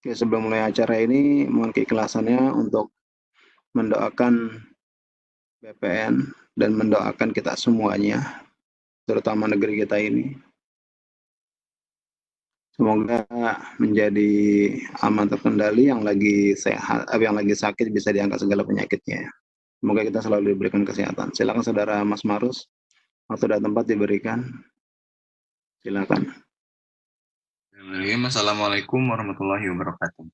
Oke, sebelum mulai acara ini, mohon keikhlasannya untuk mendoakan BPN dan mendoakan kita semuanya, terutama negeri kita ini. Semoga menjadi aman terkendali, yang lagi sehat, yang lagi sakit bisa diangkat segala penyakitnya. Semoga kita selalu diberikan kesehatan. Silakan saudara Mas Marus, waktu dan tempat diberikan. Silakan. Assalamualaikum warahmatullahi wabarakatuh.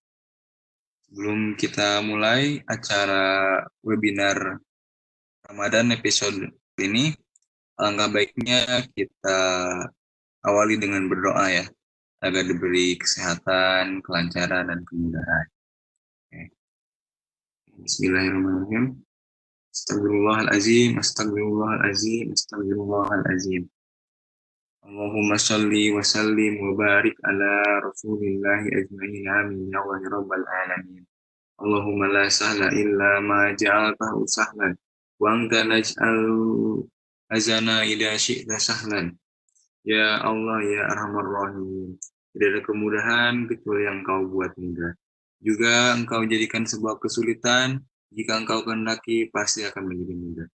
Sebelum kita mulai acara webinar Ramadan episode ini, alangkah baiknya kita awali dengan berdoa ya, agar diberi kesehatan, kelancaran, dan kemudahan. Oke. Bismillahirrahmanirrahim. Astagfirullahalazim, astagfirullahalazim, astagfirullahalazim. Allahumma sholli wa sallim wa barik ala rasulillahi ajma'in amin ya Allah ya rabbal alamin. Allahumma la sahla illa ma ja'altahu sahlan wa anta naj'al azana idha syi'ta sahlan. Ya Allah ya arhamar rahimin. Tidak ada kemudahan kecuali yang Engkau buat mudah. Juga Engkau jadikan sebuah kesulitan, jika Engkau kehendaki pasti akan menjadi mudah.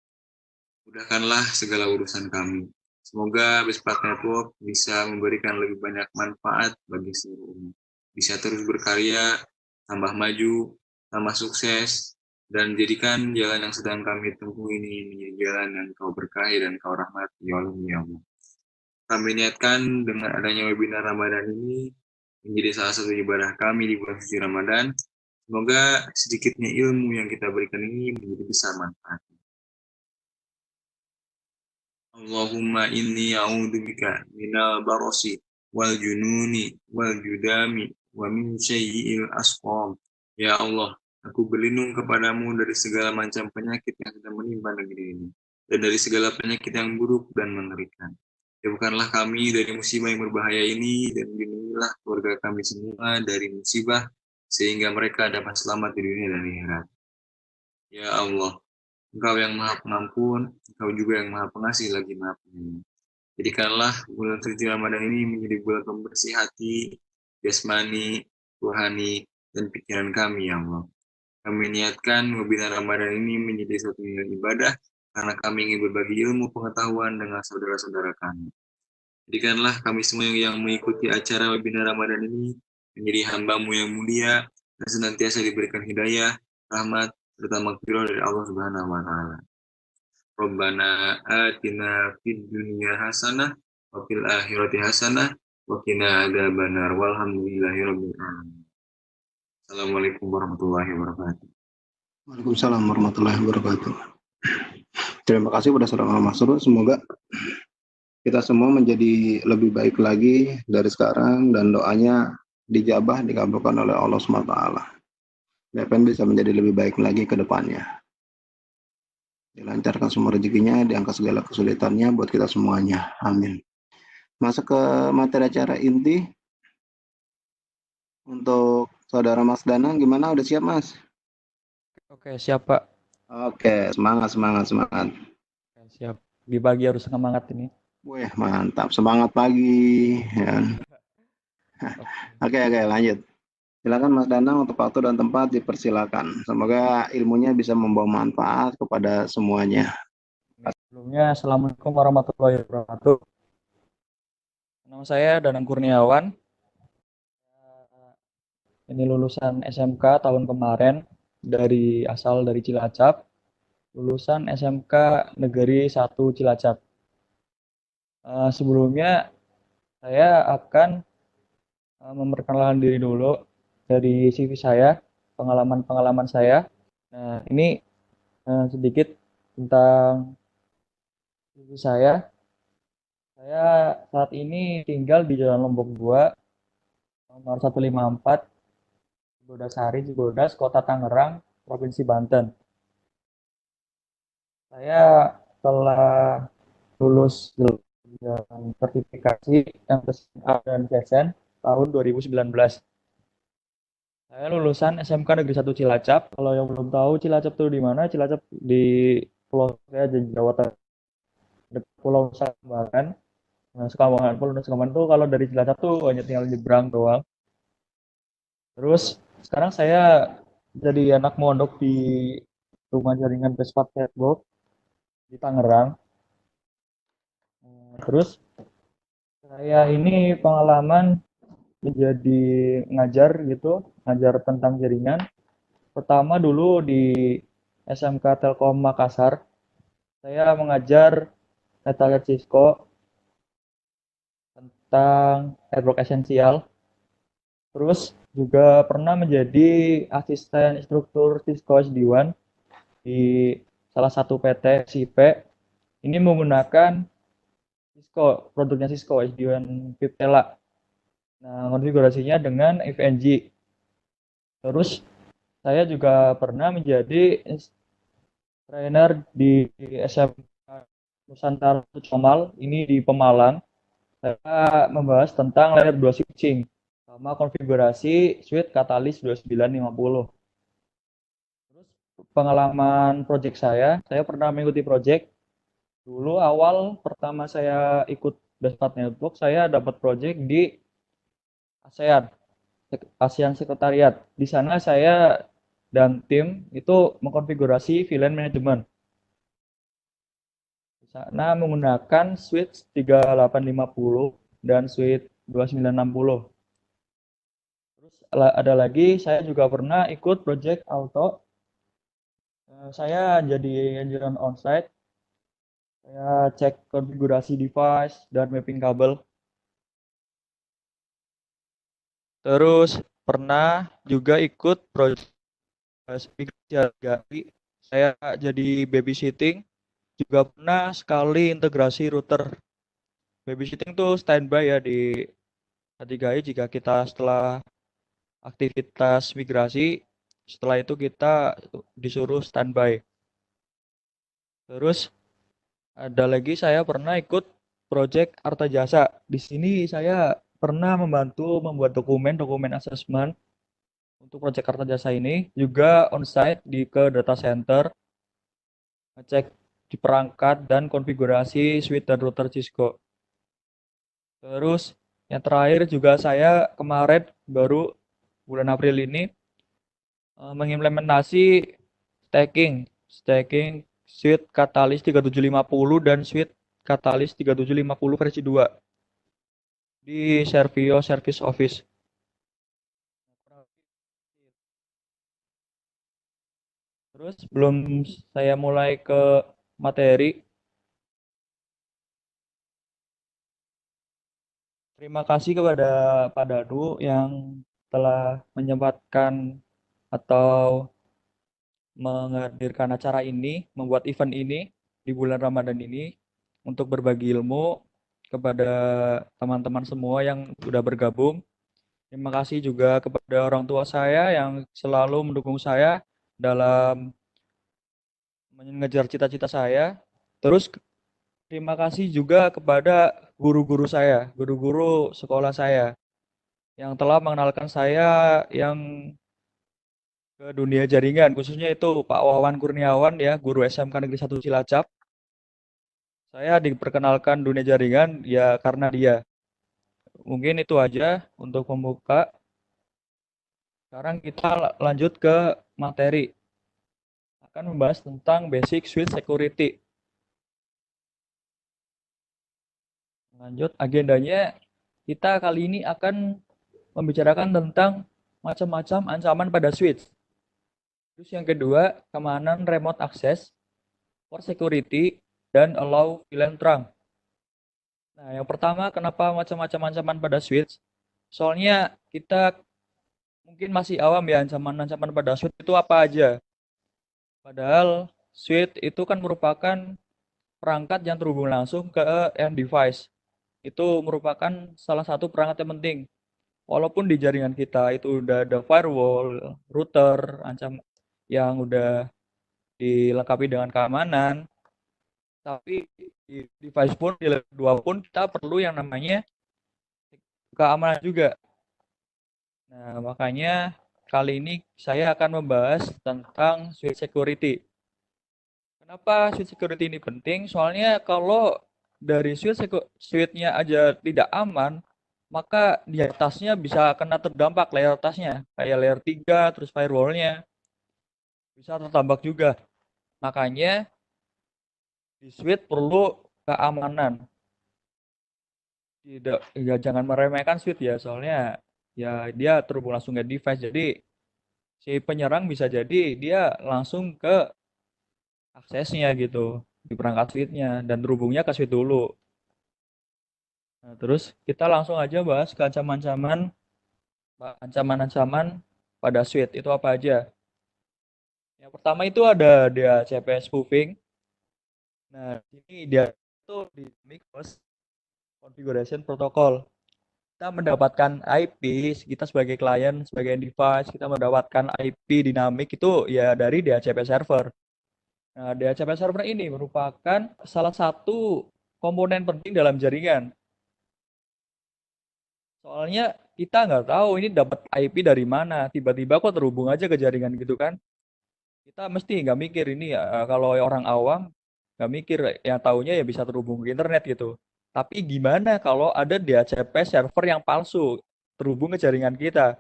Mudahkanlah segala urusan kami. Semoga Bespat Network bisa memberikan lebih banyak manfaat bagi seluruh umat. Bisa terus berkarya, tambah maju, tambah sukses, dan jadikan jalan yang sedang kami tempuh ini menjadi jalan yang Kau berkahi dan Kau rahmati ya Allah. Kami niatkan dengan adanya webinar Ramadan ini menjadi salah satu ibadah kami di bulan suci Ramadan. Semoga sedikitnya ilmu yang kita berikan ini menjadi besar manfaat. Allahumma inni a'udzubika minal barasi wal jununi wal judami wa min syai'il asqam. Ya Allah, aku berlindung kepadamu dari segala macam penyakit yang sedang menimpa negeri ini dan dari segala penyakit yang buruk dan mengerikan. Jauhkanlah kami dari musibah yang berbahaya ini dan lindungilah keluarga kami semua dari musibah sehingga mereka dapat selamat di dunia dan di akhirat. Ya Allah, Engkau yang Maha Pengampun, Engkau juga yang Maha Pengasih lagi Maha Penyayang. Jadikanlah bulan suci Ramadan ini menjadi bulan pembersih hati, jasmani, rohani, dan pikiran kami, ya Allah. Kami niatkan webinar Ramadan ini menjadi suatu ibadah karena kami ingin berbagi ilmu pengetahuan dengan saudara-saudara kami. Jadikanlah kami semua yang mengikuti acara webinar Ramadan ini menjadi hamba-Mu yang mulia dan senantiasa diberikan hidayah, rahmat, serta maghfirah dari Allah Subhanahu wa taala. Rabbana atina fid dunya hasanah wa fil akhirati hasanah wa qina adzabannar walhamdulillahirabbil alamin. Assalamualaikum warahmatullahi wabarakatuh. Waalaikumsalam warahmatullahi wabarakatuh. Terima kasih kepada saudara Mas Marus. Semoga kita semua menjadi lebih baik lagi dari sekarang dan doanya dijabah, dikabulkan oleh Allah SWT. BPN bisa menjadi lebih baik lagi ke depannya. Dilancarkan semua rezekinya, diangkat segala kesulitannya buat kita semuanya. Amin. Masuk ke materi acara inti. Untuk saudara Mas Danang, gimana? Udah siap, Mas? Oke, siap Pak. Oke, semangat. Oke, siap. Di pagi harus semangat ini. Wih, mantap. Semangat pagi. Ya. Oke, lanjut. Silakan Mas Danang untuk waktu dan tempat dipersilakan. Semoga ilmunya bisa membawa manfaat kepada semuanya. Sebelumnya, Assalamualaikum warahmatullahi wabarakatuh. Nama saya Danang Kurniawan. Ini lulusan SMK tahun kemarin asal dari Cilacap. Lulusan SMK Negeri 1 Cilacap. Sebelumnya saya akan memperkenalkan diri dulu dari CV saya, pengalaman-pengalaman saya. Nah, ini sedikit tentang CV saya. Saya saat ini tinggal di Jalan Lombok 2, nomor 154, Godasari, Cibodas, Kota Tangerang, Provinsi Banten. Saya telah lulus dengan sertifikasi MTSA dan CSN tahun 2019. Saya lulusan SMK Negeri 1 Cilacap. Kalau yang belum tahu Cilacap itu di mana? Cilacap di Pulau saya di Jawa Tengah, Pulau Nusa Kambangan. Nah, Pulau Nusa Kambangan itu kalau dari Cilacap tuh hanya tinggal nyebrang doang. Terus sekarang saya jadi anak mondok di rumah jaringan Bespat Network di Tangerang. Terus saya ini pengalaman menjadi ngajar gitu, ngajar tentang jaringan. Pertama dulu di SMK Telkom Makassar, saya mengajar Data Cisco tentang network esensial. Terus juga pernah menjadi asisten instruktur Cisco SD1 di salah satu PT SIP. Ini menggunakan Cisco, produknya Cisco SD1 Viptela. Nah, konfigurasinya dengan FNG. Terus saya juga pernah menjadi trainer di SMK Nusantara Comal, ini di Pemalang. Saya membahas tentang layer 2 switching sama konfigurasi switch Catalyst 2950. Terus pengalaman project saya pernah mengikuti project. Dulu awal pertama saya ikut Bespat Network, saya dapat project di ASEAN, ASEAN Sekretariat. Di sana saya dan tim itu mengkonfigurasi VLAN management. Di sana menggunakan switch 3850 dan switch 2960. Terus ada lagi saya juga pernah ikut project auto. Saya jadi engineer onsite. Saya cek konfigurasi device dan mapping kabel. Terus pernah juga ikut project migrasi. Saya jadi babysitting. Juga pernah sekali integrasi router. Babysitting tuh standby ya di H3i jika kita setelah aktivitas migrasi, setelah itu kita disuruh standby. Terus ada lagi saya pernah ikut project Arta Jasa. Di sini saya pernah membantu membuat dokumen assessment untuk project Arta Jasa ini, juga on-site ke data center, ngecek di perangkat dan konfigurasi switch dan router Cisco. Terus yang terakhir juga saya kemarin baru bulan April ini mengimplementasi stacking switch Catalyst 3750 dan switch Catalyst 3750 versi 2 di Servio Service Office. Terus sebelum saya mulai ke materi, terima kasih kepada Pak Dadu yang telah menyempatkan atau menghadirkan acara ini, membuat event ini di bulan Ramadan ini untuk berbagi ilmu kepada teman-teman semua yang sudah bergabung. Terima kasih juga kepada orang tua saya yang selalu mendukung saya dalam mengejar cita-cita saya. Terus terima kasih juga kepada guru-guru saya, guru-guru sekolah saya yang telah mengenalkan saya yang ke dunia jaringan, khususnya itu Pak Wawan Kurniawan ya, guru SMK Negeri 1 Cilacap. Saya diperkenalkan dunia jaringan ya karena dia. Mungkin itu aja untuk pembuka. Sekarang kita lanjut ke materi. Akan membahas tentang basic switch security. Lanjut agendanya, kita kali ini akan membicarakan tentang macam-macam ancaman pada switch. Terus yang kedua, keamanan remote access, for security, dan allow VLAN trunk. Nah, yang pertama, kenapa macam-macam ancaman pada switch? Soalnya kita mungkin masih awam ya ancaman-ancaman pada switch itu apa aja. Padahal switch itu kan merupakan perangkat yang terhubung langsung ke end device. Itu merupakan salah satu perangkat yang penting. Walaupun di jaringan kita itu udah ada firewall, router, yang udah dilengkapi dengan keamanan, tapi di device pun, di level 2 pun kita perlu yang namanya keamanan juga. Nah, makanya kali ini saya akan membahas tentang switch security. Kenapa switch security ini penting? Soalnya kalau dari switch-nya aja tidak aman, maka di atasnya bisa kena terdampak layer atasnya, kayak layer 3, terus firewall-nya bisa terdampak juga. Makanya di switch perlu keamanan. Tidak, ya jangan meremehkan switch ya, soalnya ya dia terhubung langsung ke device. Jadi si penyerang bisa jadi dia langsung ke aksesnya gitu di perangkat switch-nya dan terhubungnya ke switch dulu. Nah, terus kita langsung aja bahas ke ancaman-ancaman pada switch itu apa aja. Yang pertama itu ada DHCP spoofing. Nah, ini dia itu dynamic host configuration protocol. Kita mendapatkan IP, kita sebagai klien, sebagai device, kita mendapatkan IP dinamik itu ya dari DHCP server. Nah, DHCP server ini merupakan salah satu komponen penting dalam jaringan. Soalnya kita nggak tahu ini dapat IP dari mana, tiba-tiba kok terhubung aja ke jaringan gitu kan. Kita mesti nggak mikir ini ya, kalau orang awam nggak mikir, yang taunya ya bisa terhubung ke internet gitu. Tapi gimana kalau ada DHCP server yang palsu terhubung ke jaringan kita?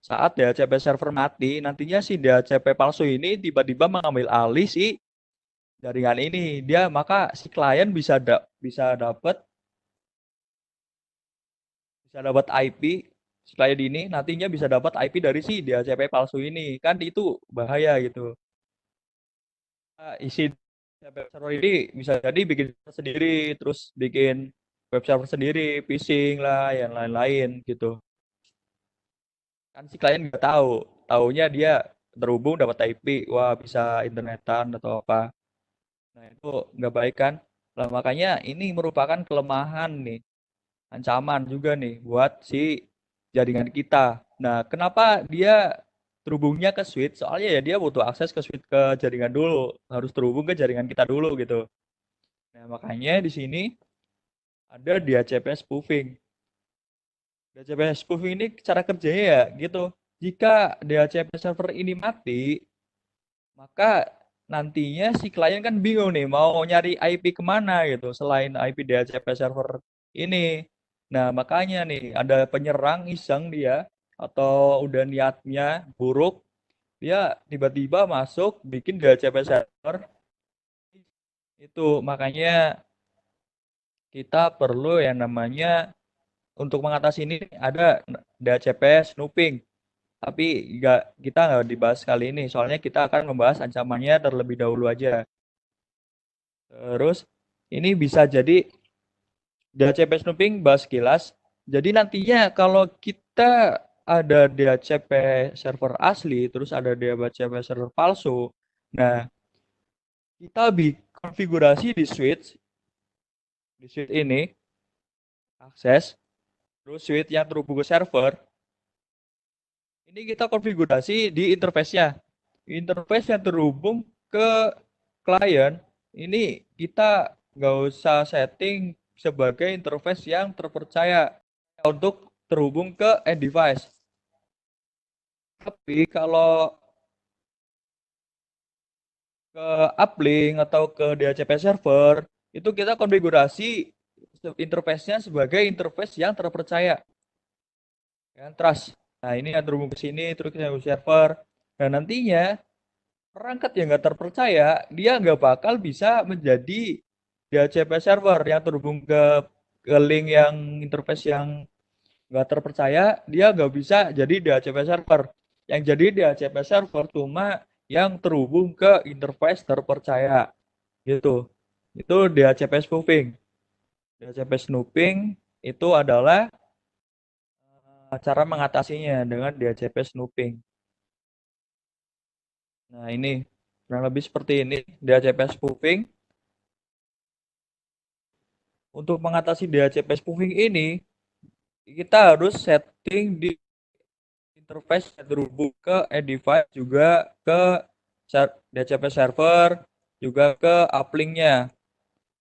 Saat DHCP server mati, nantinya si DHCP palsu ini tiba-tiba mengambil alih si jaringan ini. Maka si klien bisa dapat IP, si klien ini nantinya bisa dapat IP dari si DHCP palsu ini. Kan itu bahaya gitu. Isi web server ini bisa jadi bikin sendiri, terus bikin web server sendiri, phishing lah, yang lain-lain gitu. Kan si klien nggak tahu, taunya dia terhubung dapat IP, wah bisa internetan atau apa. Nah itu nggak baik kan. Nah, makanya ini merupakan kelemahan nih, ancaman juga nih buat si jaringan kita. Nah kenapa dia terhubungnya ke switch? Soalnya ya dia butuh akses ke switch, ke jaringan dulu, harus terhubung ke jaringan kita dulu gitu. Nah, makanya di sini ada DHCP spoofing. DHCP spoofing ini cara kerjanya ya gitu. Jika DHCP server ini mati, maka nantinya si klien kan bingung nih mau nyari IP kemana gitu selain IP DHCP server ini. Nah, makanya nih ada penyerang iseng dia atau udah niatnya buruk, dia tiba-tiba masuk bikin DHCP server itu. Makanya kita perlu yang namanya, untuk mengatasi ini ada DHCP snooping. Tapi kita nggak dibahas kali ini, soalnya kita akan membahas ancamannya terlebih dahulu aja. Terus ini bisa jadi DHCP snooping bahas kilas. Jadi nantinya kalau kita ada DHCP server asli, terus ada DHCP server palsu. Nah, kita konfigurasi di switch ini akses, terus switch yang terhubung ke server. Ini kita konfigurasi di interface-nya. Interface yang terhubung ke klien, ini kita nggak usah setting sebagai interface yang terpercaya untuk terhubung ke end device. Tapi kalau ke uplink atau ke DHCP server, itu kita konfigurasi interface-nya sebagai interface yang terpercaya. Yang trust. Nah, ini yang terhubung ke sini, terus ke server. Dan nantinya perangkat yang nggak terpercaya, dia nggak bakal bisa menjadi DHCP server yang terhubung ke link yang interface yang nggak terpercaya, dia nggak bisa jadi DHCP server. Yang jadi DHCP server cuma yang terhubung ke interface terpercaya, gitu. Itu DHCP spoofing. DHCP snooping itu adalah cara mengatasinya dengan DHCP snooping. Nah ini kurang lebih seperti ini DHCP spoofing. Untuk mengatasi DHCP spoofing ini, kita harus setting di interface yang terhubung ke end device, juga ke DHCP server, juga ke uplink-nya.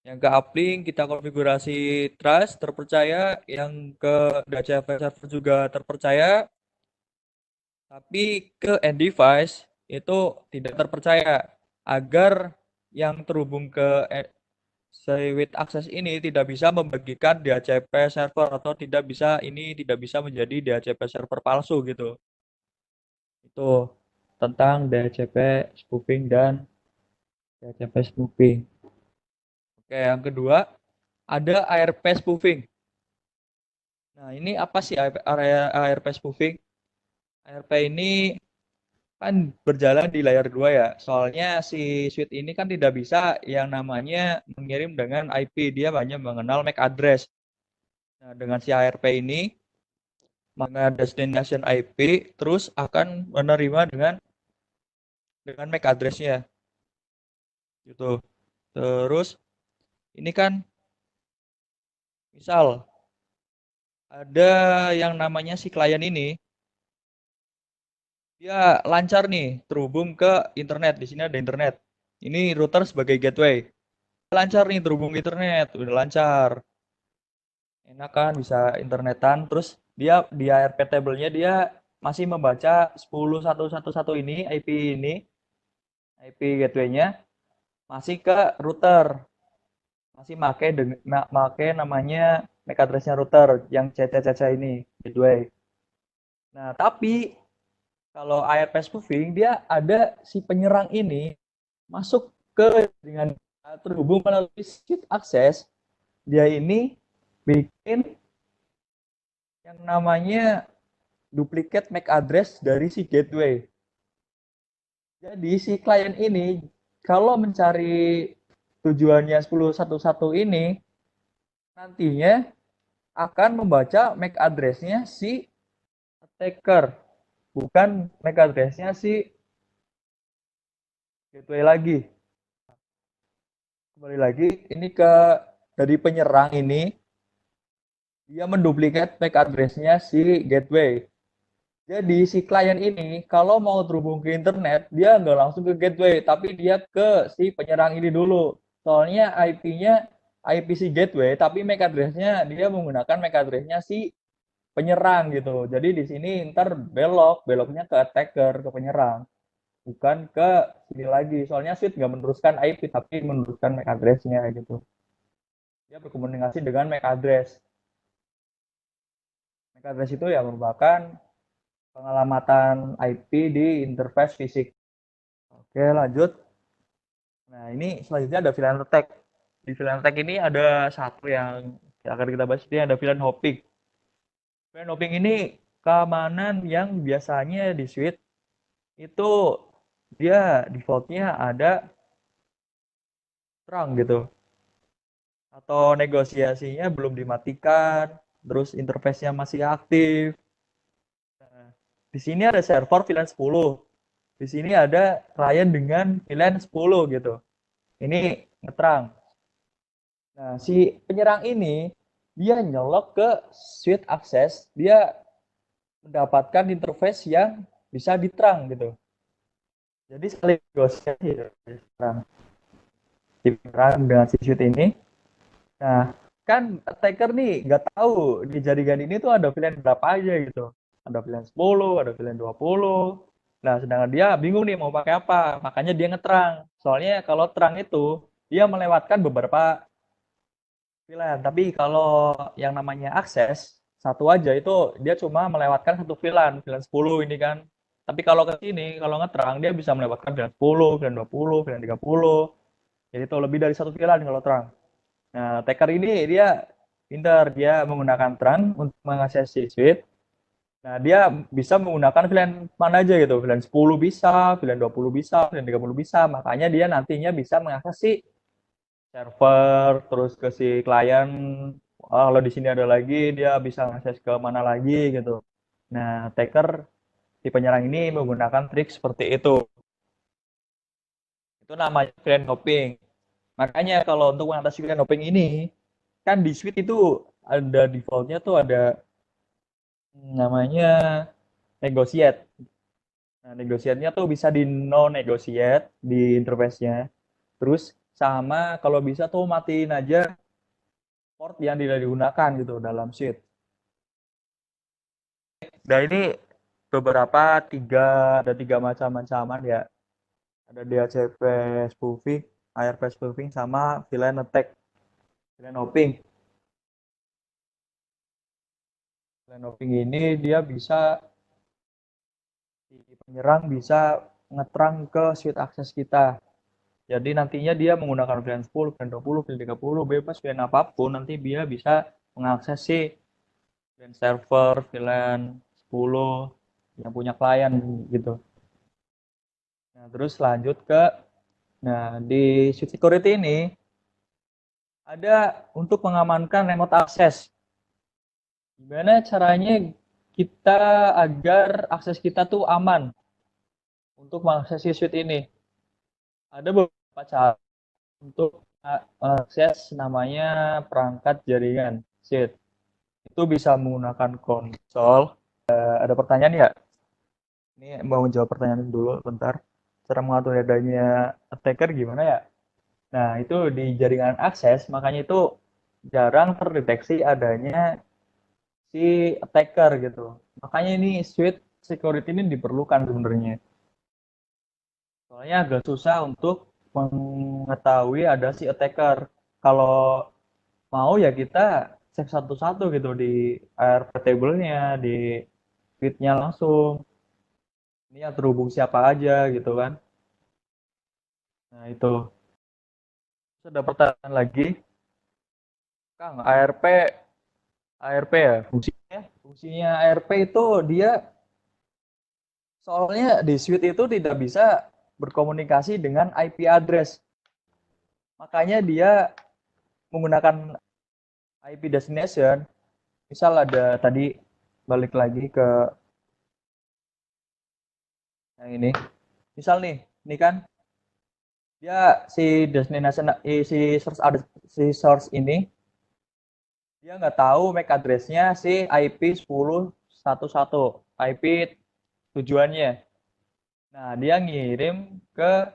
Yang ke uplink kita konfigurasi trust terpercaya, yang ke DHCP server juga terpercaya, tapi ke end device itu tidak terpercaya, agar yang terhubung ke Switch akses ini tidak bisa membagikan DHCP server atau tidak bisa menjadi DHCP server palsu gitu. Itu tentang DHCP spoofing dan DHCP spoofing. Oke, yang kedua ada ARP spoofing. Nah, ini apa sih ARP spoofing? ARP ini kan berjalan di layer 2 ya. Soalnya si switch ini kan tidak bisa yang namanya mengirim dengan IP, dia hanya mengenal MAC address. Nah, dengan si ARP ini mana destination IP terus akan menerima dengan MAC address-nya gitu. Terus ini kan misal ada yang namanya si klien ini dia lancar nih terhubung ke internet. Di sini ada internet. Ini router sebagai gateway. Lancar nih terhubung ke internet, udah lancar. Enak kan bisa internetan. Terus dia di ARP table-nya dia masih membaca 10.111 ini IP gateway-nya masih ke router. Masih make namanya MAC address-nya router yang CC ini gateway. Nah, tapi kalau ARP spoofing dia ada si penyerang ini masuk ke dengan terhubung melalui switch akses, dia ini bikin yang namanya duplicate MAC address dari si gateway. Jadi si klien ini kalau mencari tujuannya 10.111 ini nantinya akan membaca MAC address-nya si attacker, bukan MAC address-nya si gateway lagi. Kembali lagi ini ke dari penyerang ini dia menduplikat MAC address-nya si gateway. Jadi si klien ini kalau mau terhubung ke internet, dia nggak langsung ke gateway, tapi dia ke si penyerang ini dulu. Soalnya IP-nya IP si gateway, tapi MAC address-nya dia menggunakan MAC address-nya si penyerang gitu. Jadi di sini ntar beloknya ke attacker, ke penyerang, bukan ke sini lagi. Soalnya switch nggak meneruskan IP, tapi meneruskan MAC address-nya gitu. Dia berkomunikasi dengan MAC address. MAC address itu ya merupakan pengelamatan IP di interface fisik. Oke, lanjut. Nah, ini selanjutnya ada VLAN attack. Di VLAN attack ini ada satu yang akan kita bahas, ini ada VLAN hopping. VLAN hopping ini keamanan yang biasanya di switch itu dia defaultnya ada terang gitu. Atau negosiasinya belum dimatikan, terus interface-nya masih aktif. Nah, di sini ada server VLAN 10. Di sini ada client dengan VLAN 10 gitu. Ini ngeterang. Nah, si penyerang ini dia nyolok ke switch access, dia mendapatkan interface yang bisa diterang gitu. Jadi sekali negosiasi terang si penyerang dengan si switch ini. Nah, kan attacker nih nggak tahu di jaringan ini tuh ada VLAN berapa aja gitu. Ada VLAN 10, ada VLAN 20. Nah, sedangkan dia bingung nih mau pakai apa. Makanya dia ngeterang. Soalnya kalau terang itu dia melewatkan beberapa VLAN. Tapi kalau yang namanya akses satu aja itu dia cuma melewatkan satu VLAN 10 ini kan. Tapi kalau ke sini kalau ngeterang dia bisa melewatkan VLAN 10, VLAN 20, VLAN 30. Jadi itu lebih dari satu VLAN kalau terang. Nah, Taker ini dia pintar, dia menggunakan terang untuk mengakses si switch. Nah, dia bisa menggunakan VLAN mana aja gitu. VLAN 10 bisa, VLAN 20 bisa, VLAN 30 bisa. Makanya dia nantinya bisa mengakses si server, terus ke si klien. Kalau di sini ada lagi, dia bisa mengakses ke mana lagi gitu. Nah, Taker si penyerang ini menggunakan trik seperti itu. Itu namanya VLAN hopping. Makanya kalau untuk mengatasi VLAN hopping ini, kan di switch itu ada defaultnya tuh ada namanya negotiate. Nah, negotiate-nya tuh bisa di no negotiate di interface-nya. Terus sama kalau bisa tuh matiin aja port yang tidak digunakan gitu dalam switch. Nah, ini beberapa ada tiga macam ancaman ya. Ada DHCP spoofing, ARP spoofing sama VLAN attack. VLAN hopping. VLAN hopping ini dia bisa, si penyerang bisa ngetrang ke switch akses kita. Jadi nantinya dia menggunakan VLAN 10, VLAN 20, VLAN 30, bebas VLAN apapun, nanti dia bisa mengakses si VLAN server, VLAN 10 yang punya klien gitu. Nah, terus lanjut ke, nah di switch security ini ada untuk mengamankan remote access. Gimana caranya kita agar akses kita tuh aman untuk mengakses si switch ini? Ada beberapa cara untuk akses namanya perangkat jaringan switch. Itu bisa menggunakan konsol. Ada pertanyaan ya? Ini mau menjawab pertanyaan dulu bentar. Cara mengatur adanya attacker gimana ya? Nah, itu di jaringan akses, makanya itu jarang terdeteksi adanya si attacker gitu. Makanya ini switch security ini diperlukan sebenarnya. Soalnya agak susah untuk mengetahui ada si attacker. Kalau mau ya kita cek satu-satu gitu di ARP table-nya, di feed-nya langsung. Ini yang terhubung siapa aja gitu kan. Nah, itu. Terus ada pertanyaan lagi. Kang, ARP ya fungsinya ARP itu dia soalnya di switch itu tidak bisa berkomunikasi dengan IP address. Makanya dia menggunakan IP destination. Misal ada tadi balik lagi ke yang ini. Misal nih, ini kan dia si destination si source ini dia nggak tahu MAC address-nya si IP 10.1.1, IP tujuannya. Nah, dia ngirim ke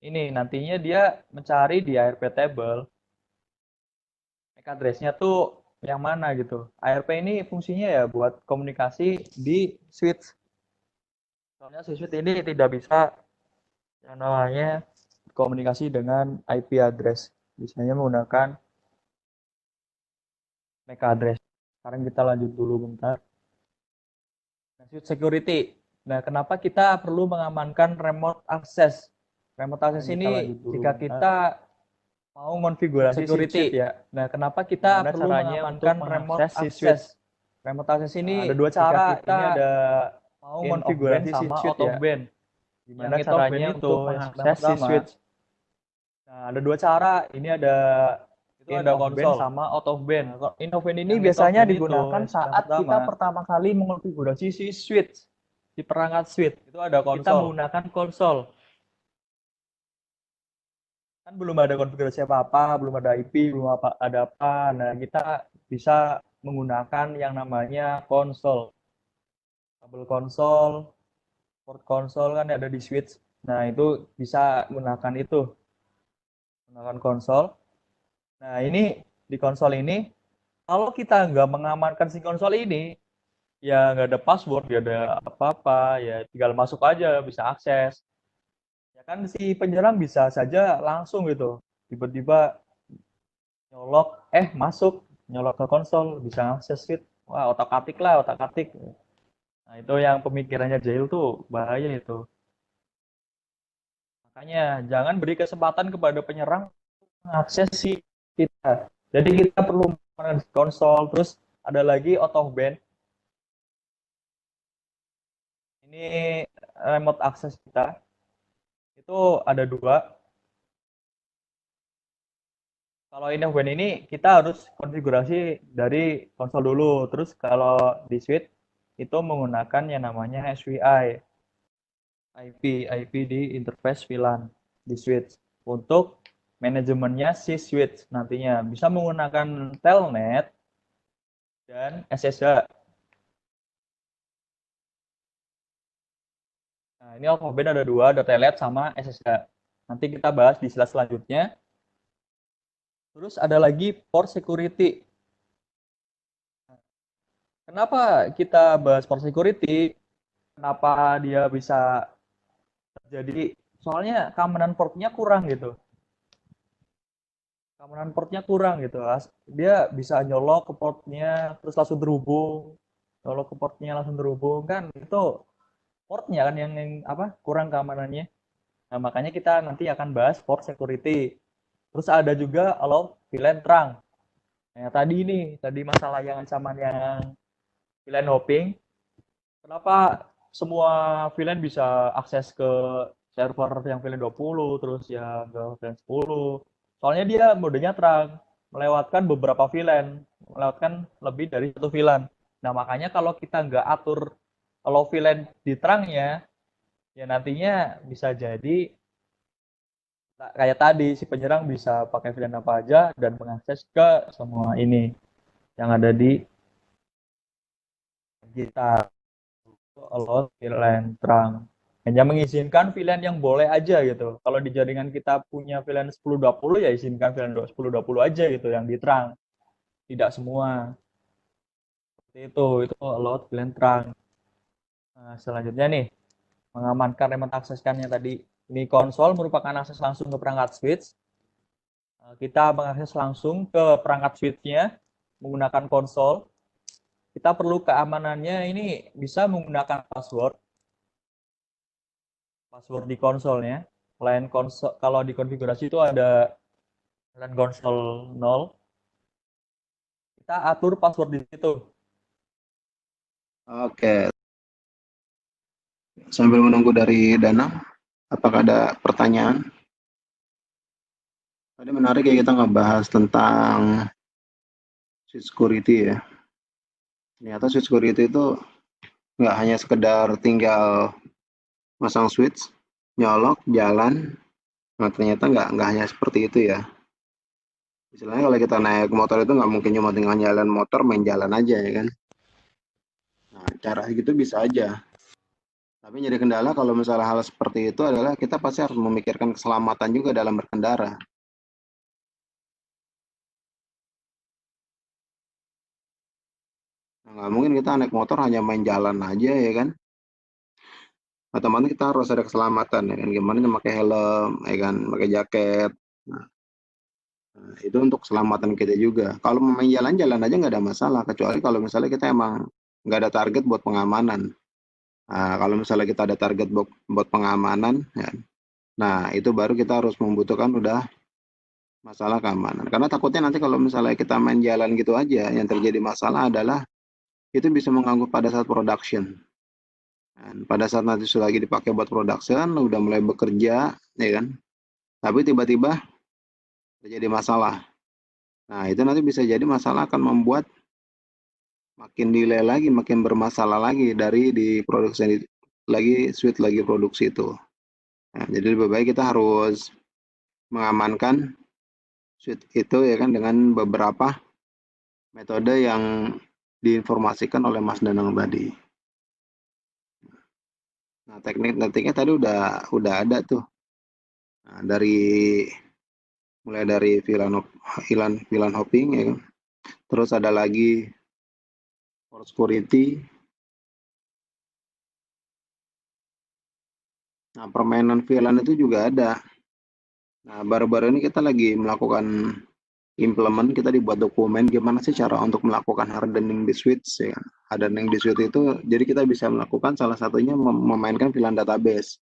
ini, nantinya dia mencari di ARP table MAC address-nya tuh yang mana gitu. ARP ini fungsinya ya buat komunikasi di switch. Soalnya si switch ini tidak bisa yang namanya komunikasi dengan IP address. Biasanya menggunakan MAC address. Sekarang kita lanjut dulu bentar. Nah, switch security. Nah, kenapa kita perlu mengamankan remote access? Remote access ini jika kita mau konfigurasi security ya. Nah, kenapa kita perlu mengamankan remote access? Remote access ini ada dua cara. Kita ada mau konfigurasi sama out of band. Gimana caranya untuk mengakses si switch? Nah, ada dua cara. Ini ada itu ada konsol sama out of band. Nah, in of band ini biasanya digunakan saat kita pertama kali mengonfigurasi si switch, di perangkat switch. Itu ada konsol. Kita menggunakan konsol. Kan belum ada konfigurasi apa-apa, belum ada IP, belum ada apa. Nah, kita bisa menggunakan yang namanya konsol. Kabel konsol, port konsol kan ada di switch. Nah, itu bisa menggunakan itu. Menggunakan konsol. Nah, ini di konsol ini, kalau kita nggak mengamankan si konsol ini, ya nggak ada password, nggak ada apa-apa, ya tinggal masuk aja, bisa akses. Ya kan si penyerang bisa saja langsung gitu, tiba-tiba nyolok, masuk, nyolok ke konsol, bisa akses switch. Wah, otak-atik lah, otak-atik. Nah, itu yang pemikirannya jahil tuh, bahaya itu. Makanya jangan beri kesempatan kepada penyerang mengakses si kita. Jadi kita perlu menggunakan konsol, terus ada lagi out of band. Ini remote access kita. Itu ada dua. Kalau in of band ini kita harus konfigurasi dari konsol dulu. Terus kalau di switch itu menggunakan yang namanya SVI. IP di interface VLAN di switch. Untuk manajemennya si switch nantinya bisa menggunakan telnet dan SSH. Nah, ini out of band ada dua, ada telnet sama SSH. Nanti kita bahas di slide selanjutnya. Terus ada lagi port security. Kenapa kita bahas port security? Kenapa dia bisa terjadi? Soalnya keamanan portnya kurang gitu. keamanan portnya kurang gitu. Dia bisa nyolok ke portnya terus langsung terhubung, nyolok ke portnya langsung terhubung kan itu portnya kan yang apa kurang keamanannya. Nah, makanya kita nanti akan bahas port security. Terus ada juga allow VLAN trunk. Nah, tadi masalah yang ancaman yang VLAN hopping. Kenapa semua VLAN bisa akses ke server yang VLAN 20 terus yang ke VLAN 10? Soalnya dia modenya trunk, melewatkan beberapa VLAN, melewatkan lebih dari satu VLAN. Nah, makanya kalau kita nggak atur allow VLAN di trunknya, ya nantinya bisa jadi kayak tadi si penyerang bisa pakai VLAN apa aja dan mengakses ke semua ini yang ada di kita allow VLAN trunk hanya mengizinkan VLAN yang boleh aja gitu. Kalau di jaringan kita punya VLAN 1020 ya izinkan VLAN 1020 aja gitu yang di trunk, tidak semua. Seperti itu allow VLAN trunk. Nah, selanjutnya nih mengamankan remote akseskannya tadi. Ini konsol merupakan akses langsung ke perangkat switch. Kita mengakses langsung ke perangkat switch-nya menggunakan konsol. Kita perlu keamanannya ini bisa menggunakan password di konsolnya. Selain konsol, kalau di konfigurasi itu ada LAN konsol 0, kita atur password di situ. Oke, sambil menunggu dari Danang, apakah ada pertanyaan? Tadi menarik ya kita ngebahas tentang switch security ya. Ternyata switch security itu nggak hanya sekedar tinggal masang switch, nyolok, jalan. Nah, ternyata nggak hanya seperti itu ya. Istilahnya kalau kita naik motor itu nggak mungkin cuma tinggal jalan motor, main jalan aja ya kan. Nah, cara gitu bisa aja. Tapi jadi kendala kalau misalnya hal seperti itu adalah kita pasti harus memikirkan keselamatan juga dalam berkendara. Nah, nggak mungkin kita naik motor hanya main jalan aja ya kan. Otomatis kita harus ada keselamatan ya kan. Gimana pakai helm, ya kan, pakai jaket. Nah, itu untuk keselamatan kita juga. Kalau main jalan-jalan aja nggak ada masalah, kecuali kalau misalnya kita emang nggak ada target buat pengamanan. Nah, kalau misalnya kita ada target buat pengamanan, ya, nah itu baru kita harus membutuhkan udah masalah keamanan. Karena takutnya nanti kalau misalnya kita main jalan gitu aja, yang terjadi masalah adalah itu bisa mengganggu pada saat production. Dan pada saat nanti sudah lagi dipakai buat production, udah mulai bekerja, ya kan? Tapi tiba-tiba terjadi masalah. Nah, itu nanti bisa jadi masalah akan membuat makin delay lagi, makin bermasalah lagi dari di produksi lagi suite lagi produksi itu. Nah, jadi lebih baik kita harus mengamankan suite itu ya kan dengan beberapa metode yang diinformasikan oleh Mas Danang tadi. Nah, tekniknya tadi udah ada tuh. Nah, mulai dari VLAN hopping ya kan. Terus ada lagi port security. Nah, permainan VLAN itu juga ada. Nah, baru-baru ini kita lagi melakukan implement, kita dibuat dokumen gimana sih cara untuk melakukan hardening di switch ya. Hardening di switch itu jadi kita bisa melakukan salah satunya memainkan VLAN database.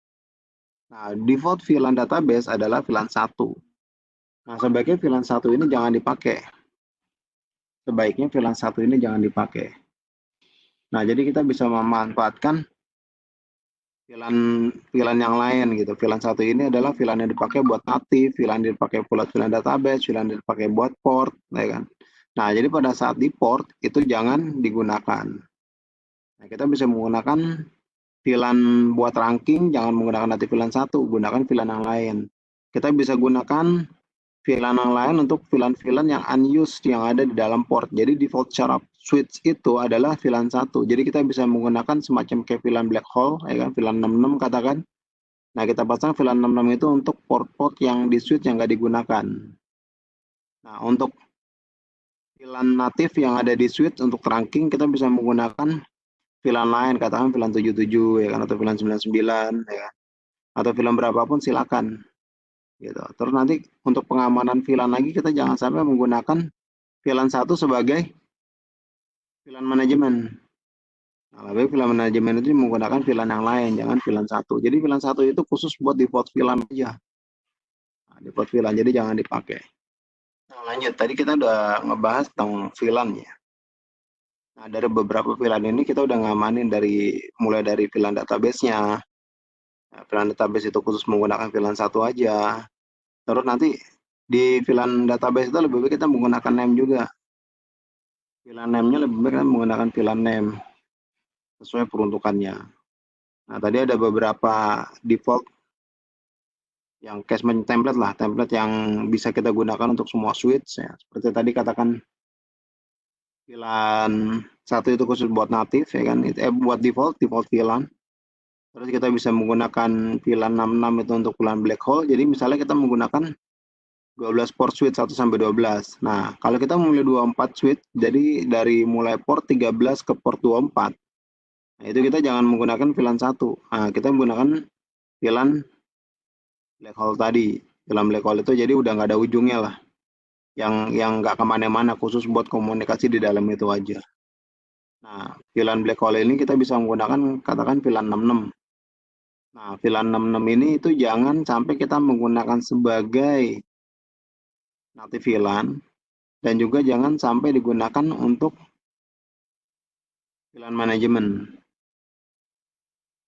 Nah, default VLAN database adalah VLAN 1. Nah, sebaiknya VLAN 1 ini jangan dipakai. Sebaiknya VLAN 1 ini jangan dipakai. Nah, jadi kita bisa memanfaatkan VLAN yang lain gitu. VLAN 1 ini adalah VLAN yang dipakai buat native, VLAN yang dipakai buat VLAN database, VLAN yang dipakai buat port, ya kan. Nah, jadi pada saat di port itu jangan digunakan. Nah, kita bisa menggunakan VLAN buat ranking, jangan menggunakan native VLAN 1, gunakan VLAN yang lain. Kita bisa gunakan VLAN yang lain untuk VLAN-VLAN yang unused yang ada di dalam port. Jadi default cara switch itu adalah VLAN 1. Jadi kita bisa menggunakan semacam kayak VLAN black hole, ya kan, VLAN 66 katakan. Nah, kita pasang VLAN 66 itu untuk port-port yang di switch yang nggak digunakan. Nah, untuk VLAN natif yang ada di switch untuk trunking, kita bisa menggunakan VLAN lain, katakan VLAN 77, ya kan, atau VLAN 99, ya kan. Atau VLAN berapapun silakan. gitu. Terus nanti untuk pengamanan VLAN lagi kita jangan sampai menggunakan VLAN 1 sebagai VLAN manajemen. Nah, lebih VLAN manajemen itu menggunakan VLAN yang lain, jangan VLAN 1. Jadi VLAN 1 itu khusus buat default VLAN aja. Nah, default VLAN, jadi jangan dipakai. Nah, lanjut. Tadi kita udah ngebahas tentang VLAN ya. Nah, dari beberapa VLAN ini kita udah ngamanin mulai dari VLAN database-nya. Nah, VLAN database itu khusus menggunakan VLAN 1 aja. Terus nanti di VLAN database itu lebih baik kita menggunakan name juga. VLAN name-nya lebih baik kita menggunakan VLAN name sesuai peruntukannya. Nah, tadi ada beberapa default yang casement template lah, template yang bisa kita gunakan untuk semua switch ya. Seperti tadi katakan VLAN 1 itu khusus buat native ya kan, buat default VLAN. Terus kita bisa menggunakan VLAN 66 itu untuk VLAN black hole. Jadi misalnya kita menggunakan 12 port switch 1 sampai 12. Nah, kalau kita memilih 24 switch, jadi dari mulai port 13 ke port 24. Nah, itu kita jangan menggunakan VLAN 1. Nah, kita menggunakan VLAN black hole tadi. VLAN black hole itu jadi udah nggak ada ujungnya lah. Yang nggak kemana-mana, khusus buat komunikasi di dalam itu aja. Nah, VLAN black hole ini kita bisa menggunakan katakan VLAN 66. Nah, VLAN 66 ini itu jangan sampai kita menggunakan sebagai native VLAN dan juga jangan sampai digunakan untuk VLAN manajemen.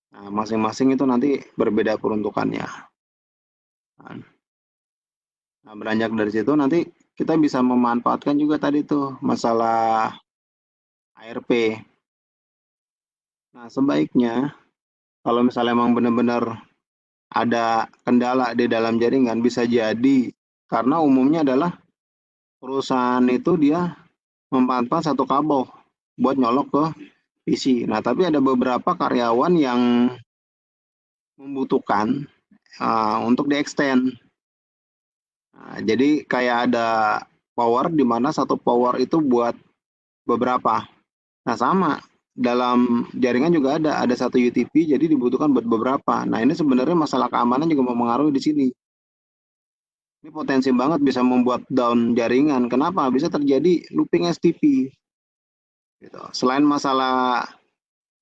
Nah, masing-masing itu nanti berbeda peruntukannya. Nah, beranjak dari situ nanti kita bisa memanfaatkan juga tadi tuh masalah ARP. Nah, sebaiknya kalau misalnya memang benar-benar ada kendala di dalam jaringan, bisa jadi karena umumnya adalah perusahaan itu dia memanfaatkan satu kabel buat nyolok ke PC. Nah, tapi ada beberapa karyawan yang membutuhkan untuk di-extend. Nah, jadi kayak ada power di mana satu power itu buat beberapa. Nah, sama dalam jaringan juga ada satu UTP jadi dibutuhkan buat beberapa. Nah, ini sebenarnya masalah keamanan juga mempengaruhi di sini. Ini potensi banget bisa membuat down jaringan. Kenapa? Bisa terjadi looping STP. Gitu. Selain masalah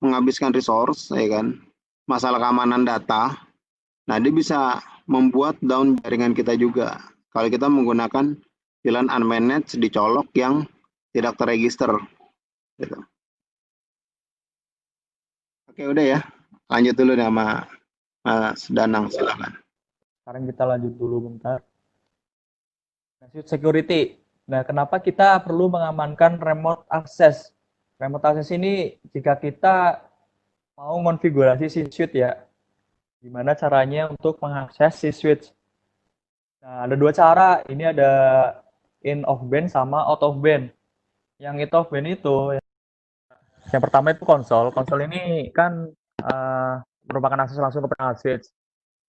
menghabiskan resource, ya kan, masalah keamanan data, nah dia bisa membuat down jaringan kita juga. Kalau kita menggunakan VLAN unmanaged dicolok yang tidak terregister. Gitu. Oke, udah ya. Lanjut dulu nih sama Mas Danang, silakan. Sekarang kita lanjut dulu bentar. Nah, security. Nah, kenapa kita perlu mengamankan remote access? Remote access ini jika kita mau konfigurasi si switch ya, gimana caranya untuk mengakses si switch. Nah, ada dua cara. Ini ada in of band sama out of band. Yang out of band itu, yang pertama itu konsol. Konsol ini kan merupakan akses langsung ke perangkat switch.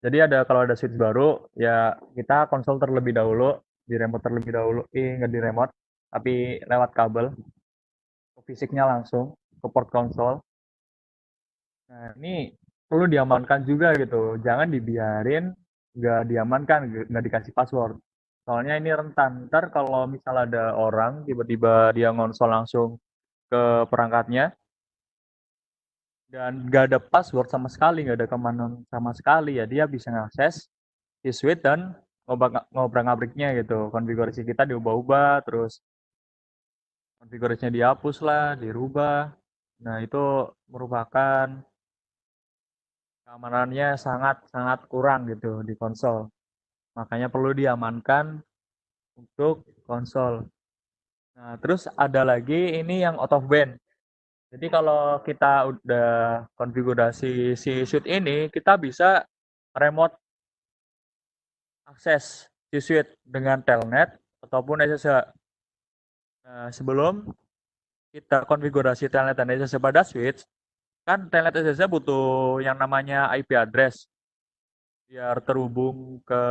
Jadi kalau ada switch baru, ya kita konsol terlebih dahulu, di remote terlebih dahulu, nggak di remote, tapi lewat kabel, fisiknya langsung ke port konsol. Nah, ini perlu diamankan juga gitu, jangan dibiarin nggak diamankan, nggak dikasih password. Soalnya ini rentan, ntar kalau misal ada orang tiba-tiba dia ngonsol langsung ke perangkatnya, dan nggak ada password sama sekali, nggak ada keamanan sama sekali, ya dia bisa ngakses si switch dan ngobrak-ngabriknya gitu. Konfigurasi kita diubah-ubah, terus konfigurasinya dihapus lah, dirubah. Nah, itu merupakan keamanannya sangat-sangat kurang gitu di konsol. Makanya perlu diamankan untuk konsol. Nah, terus ada lagi ini yang out of band. Jadi kalau kita udah konfigurasi si switch ini, kita bisa remote akses si switch dengan telnet ataupun SSH. Nah, sebelum kita konfigurasi telnet dan SSH pada switch, kan telnet SSH butuh yang namanya IP address biar terhubung ke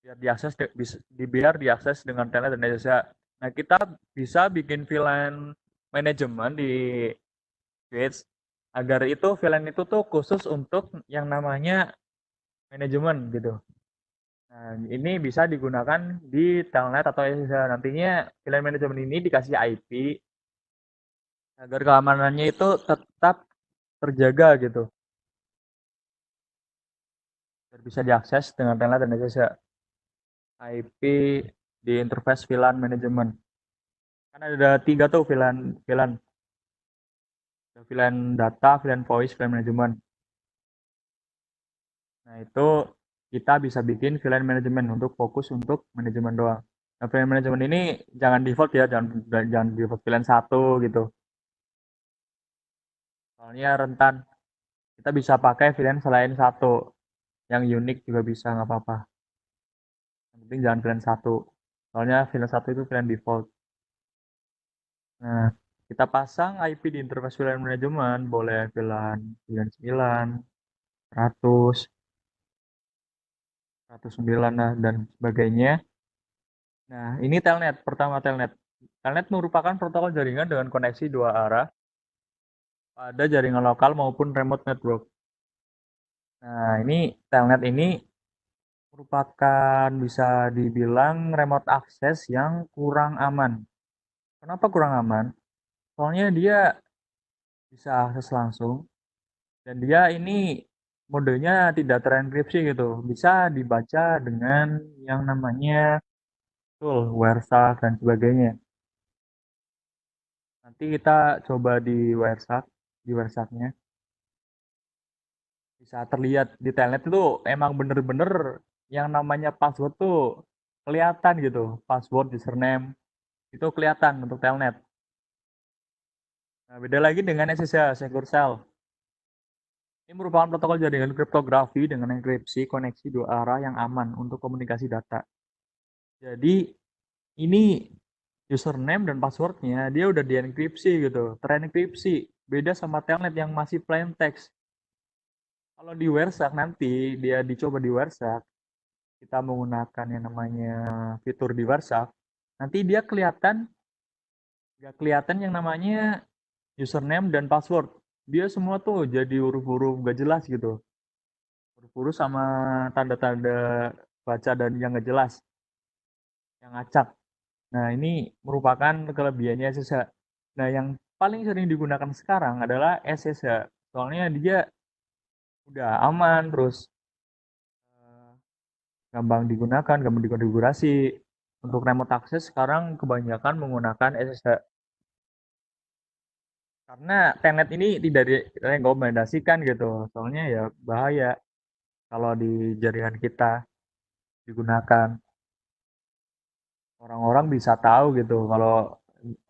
biar diakses dengan telnet dan SSH. Nah, kita bisa bikin VLAN manajemen di switch agar VLAN itu tuh khusus untuk yang namanya manajemen gitu. Nah, ini bisa digunakan di telnet atau nantinya VLAN manajemen ini dikasih IP agar keamanannya itu tetap terjaga gitu. Biar bisa diakses dengan telnet dan SSH. IP di interface VLAN manajemen. Kan ada 3 tuh VLAN. VLAN data, VLAN voice, VLAN manajemen. Nah, itu kita bisa bikin VLAN manajemen untuk fokus untuk manajemen doang. Nah, VLAN manajemen ini jangan default ya, jangan default VLAN 1 gitu. Soalnya rentan. Kita bisa pakai VLAN selain 1. Yang unik juga bisa, nggak apa-apa. Yang penting jangan VLAN 1. Soalnya VLAN 1 itu VLAN default. Nah, kita pasang IP di interface VLAN manajemen, boleh VLAN 99, 100, 109 dan sebagainya. Nah, ini telnet. Pertama telnet. Telnet merupakan protokol jaringan dengan koneksi 2 arah pada jaringan lokal maupun remote network. Nah, ini telnet ini merupakan bisa dibilang remote access yang kurang aman. Kenapa kurang aman? Soalnya dia bisa akses langsung dan dia ini modenya tidak terenkripsi gitu. Bisa dibaca dengan yang namanya tool, WireShark dan sebagainya. Nanti kita coba di WireShark-nya. Bisa terlihat di telnet itu emang bener-bener yang namanya password tuh kelihatan gitu. Password, username, itu kelihatan untuk telnet. Nah, beda lagi dengan SSH, Secure Shell. Ini merupakan protokol jaringan kriptografi dengan enkripsi koneksi 2 arah yang aman untuk komunikasi data. Jadi ini username dan passwordnya dia udah dienkripsi gitu, terenkripsi. Beda sama telnet yang masih plain text. Kalau di WireShark nanti dia dicoba di WireShark, kita menggunakan yang namanya fitur di WireShark, nanti dia nggak kelihatan yang namanya username dan password. Dia semua tuh jadi huruf-huruf nggak jelas gitu. Huruf-huruf sama tanda-tanda baca dan yang nggak jelas, yang acak. Nah, ini merupakan kelebihannya SSH. Nah, yang paling sering digunakan sekarang adalah SSH. Soalnya dia udah aman, terus gampang digunakan, gampang dikonfigurasi. Untuk remote access sekarang kebanyakan menggunakan SSH. Karena telnet ini tidak direkomendasikan gitu. Soalnya ya bahaya kalau di jaringan kita digunakan. Orang-orang bisa tahu gitu kalau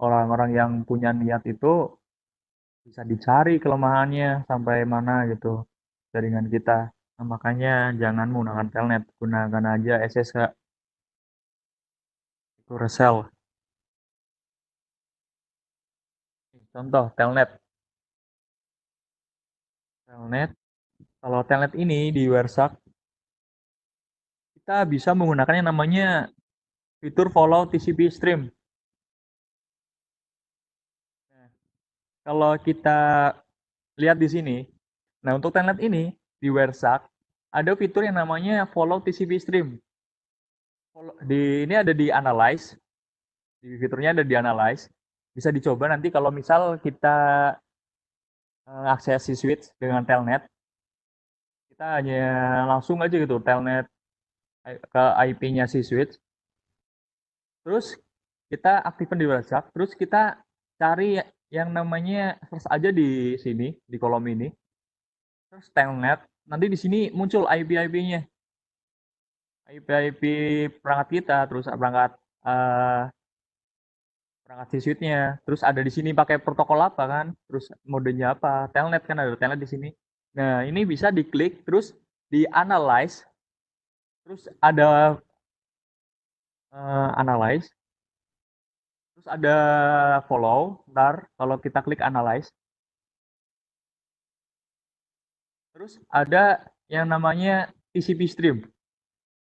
orang-orang yang punya niat itu bisa dicari kelemahannya sampai mana gitu jaringan kita. Nah, makanya jangan menggunakan telnet, gunakan aja SSH itu resell. Contoh telnet. Telnet, kalau telnet ini di WireShark kita bisa menggunakan yang namanya fitur follow TCP stream. Nah, kalau kita lihat di sini, nah untuk telnet ini di WireShark ada fitur yang namanya follow TCP stream. Ini ada di analyze, di fiturnya ada di analyze. Bisa dicoba nanti kalau misal kita akses si switch dengan telnet, kita hanya langsung aja gitu telnet ke IP-nya si switch. Terus kita aktifkan di WhatsApp, terus kita cari yang namanya search aja di sini di kolom ini. Terus telnet, nanti di sini muncul IP-IP-nya. IP-IP perangkat kita, terus perangkat si switch-nya. Terus ada di sini pakai protokol apa kan? Terus modenya apa? Telnet kan ada telnet di sini. Nah, ini bisa diklik terus di analyze. Terus ada analyze. Terus ada follow. Ntar kalau kita klik analyze. Terus ada yang namanya TCP stream.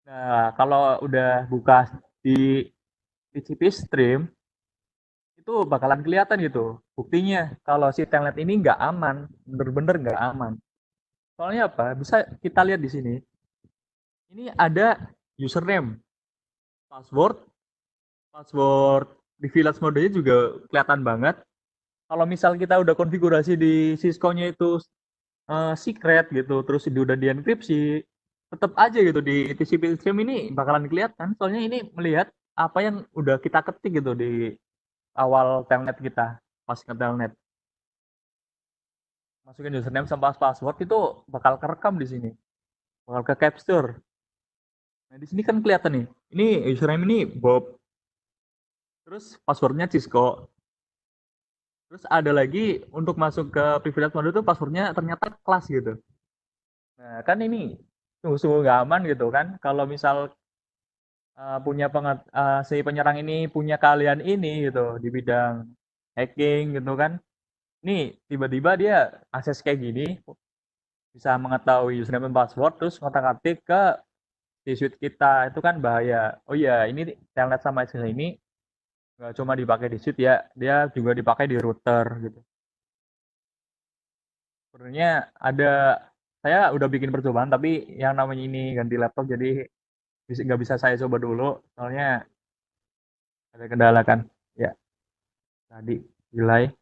Nah, kalau udah buka di TCP stream, itu bakalan kelihatan gitu. Buktinya kalau si telnet ini nggak aman, bener-bener nggak aman. Soalnya apa? Bisa kita lihat di sini. Ini ada username, password di village mode-nya juga kelihatan banget. Kalau misal kita udah konfigurasi di Cisco-nya itu secret gitu, terus udah dienkripsi, tetap aja gitu di TCP stream ini bakalan kelihatan. Soalnya ini melihat apa yang udah kita ketik gitu di awal telnet kita, pas ke telnet. Masukin username sama password itu bakal kerekam di sini, bakal ke capture. Nah, di sini kan kelihatan nih. Ini username ini Bob. Terus passwordnya Cisco. Terus ada lagi untuk masuk ke privilege mode itu passwordnya ternyata kelas gitu. Nah, kan ini sungguh-sungguh nggak aman gitu kan. Kalau misal si penyerang ini punya keahlian ini gitu di bidang hacking gitu kan. Nih tiba-tiba dia akses kayak gini, bisa mengetahui username dan password terus ngotak-atik ke di suite kita, itu kan bahaya. Oh iya, ini telnet sama SSH ini nggak cuma dipakai di suite ya, dia juga dipakai di router gitu. Sebenarnya saya udah bikin percobaan tapi yang namanya ini ganti laptop jadi nggak bisa saya coba dulu soalnya ada kendala kan. Ya, tadi delay.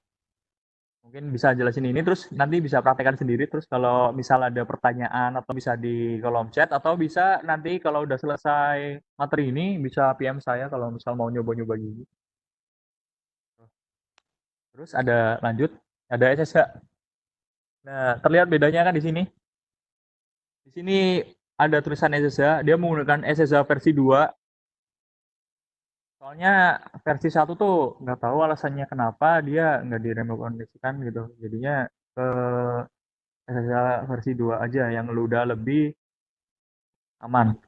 Mungkin bisa jelasin ini terus nanti bisa praktekkan sendiri terus kalau misal ada pertanyaan atau bisa di kolom chat atau bisa nanti kalau udah selesai materi ini bisa PM saya kalau misal mau nyoba-nyoba gini. Terus ada SSH. Nah, terlihat bedanya kan di sini. Di sini ada tulisan SSH, dia menggunakan SSH versi 2. Soalnya versi 1 tuh nggak tahu alasannya kenapa dia nggak direkomendasikan gitu. Jadinya ke SSH versi 2 aja yang udah lebih aman.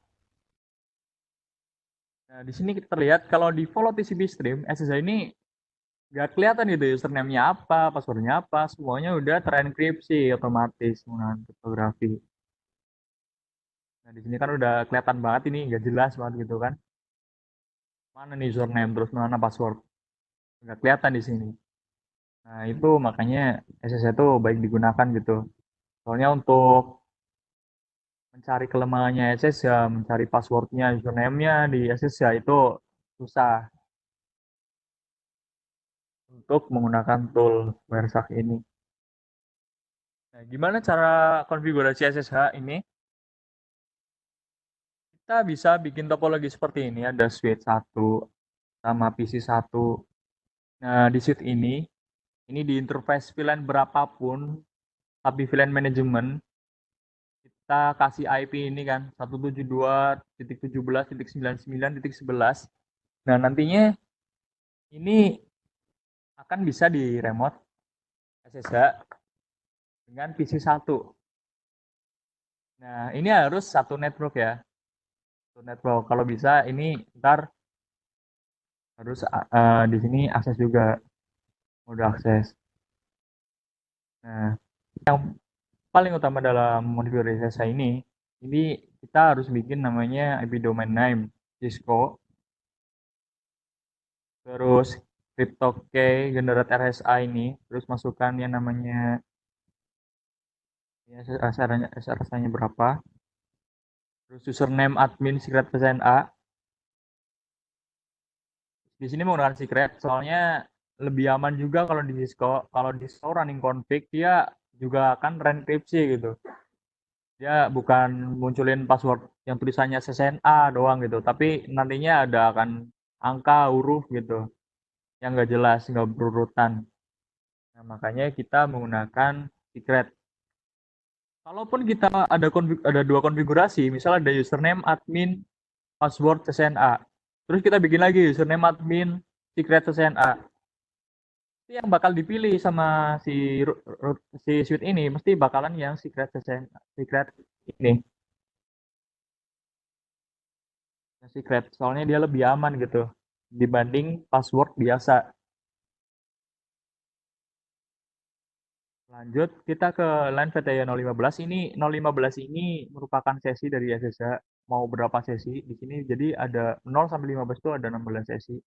Nah, di sini kita terlihat kalau di follow TCP stream, SSH ini nggak kelihatan gitu username-nya apa, password-nya apa, semuanya udah terenkripsi otomatis menggunakan kriptografi. Nah, di sini kan udah kelihatan banget ini nggak jelas banget gitu kan. Mana nih username terus mana password? Nggak kelihatan di sini. Nah, itu makanya SSH itu baik digunakan gitu. Soalnya untuk mencari kelemahannya SSH, mencari passwordnya, username-nya di SSH itu susah untuk menggunakan tool Wireshark ini. Nah, gimana cara konfigurasi SSH ini? Kita bisa bikin topologi seperti ini, ada switch 1 sama PC 1. Nah, di switch ini di interface VLAN berapapun, tapi VLAN manajemen, kita kasih IP ini kan 172.17.99.11. Nah, nantinya ini akan bisa di remote SSH dengan PC 1. Nah, ini harus satu network ya. Satu network. Kalau bisa ini ntar harus di sini akses juga mode akses. Nah, yang paling utama dalam konfigurasi SSH ini kita harus bikin namanya IP domain name Cisco. Terus crypto-key generate RSA ini, terus masukkan yang namanya ya SRSA-nya berapa. Terus username admin secret PSNA. Di sini menggunakan secret soalnya lebih aman juga kalau di Cisco. Kalau di Cisco running config dia juga akan renkripsi gitu. Dia bukan munculin password yang tulisannya SSNA doang gitu, tapi nantinya ada akan angka, huruf gitu yang nggak jelas, nggak berurutan. Nah, makanya kita menggunakan secret. Kalaupun kita ada dua konfigurasi, misal ada username admin password CCNA. Terus kita bikin lagi username admin secret CCNA. Itu yang bakal dipilih sama si suite ini mesti bakalan yang secret CCNA, secret ini. Secret soalnya dia lebih aman gitu dibanding password biasa. Lanjut kita ke LAN VTY 015. Ini 015 ini merupakan sesi dari SSH. Mau berapa sesi di sini? Jadi ada 0 sampai 15 itu ada 16 sesi.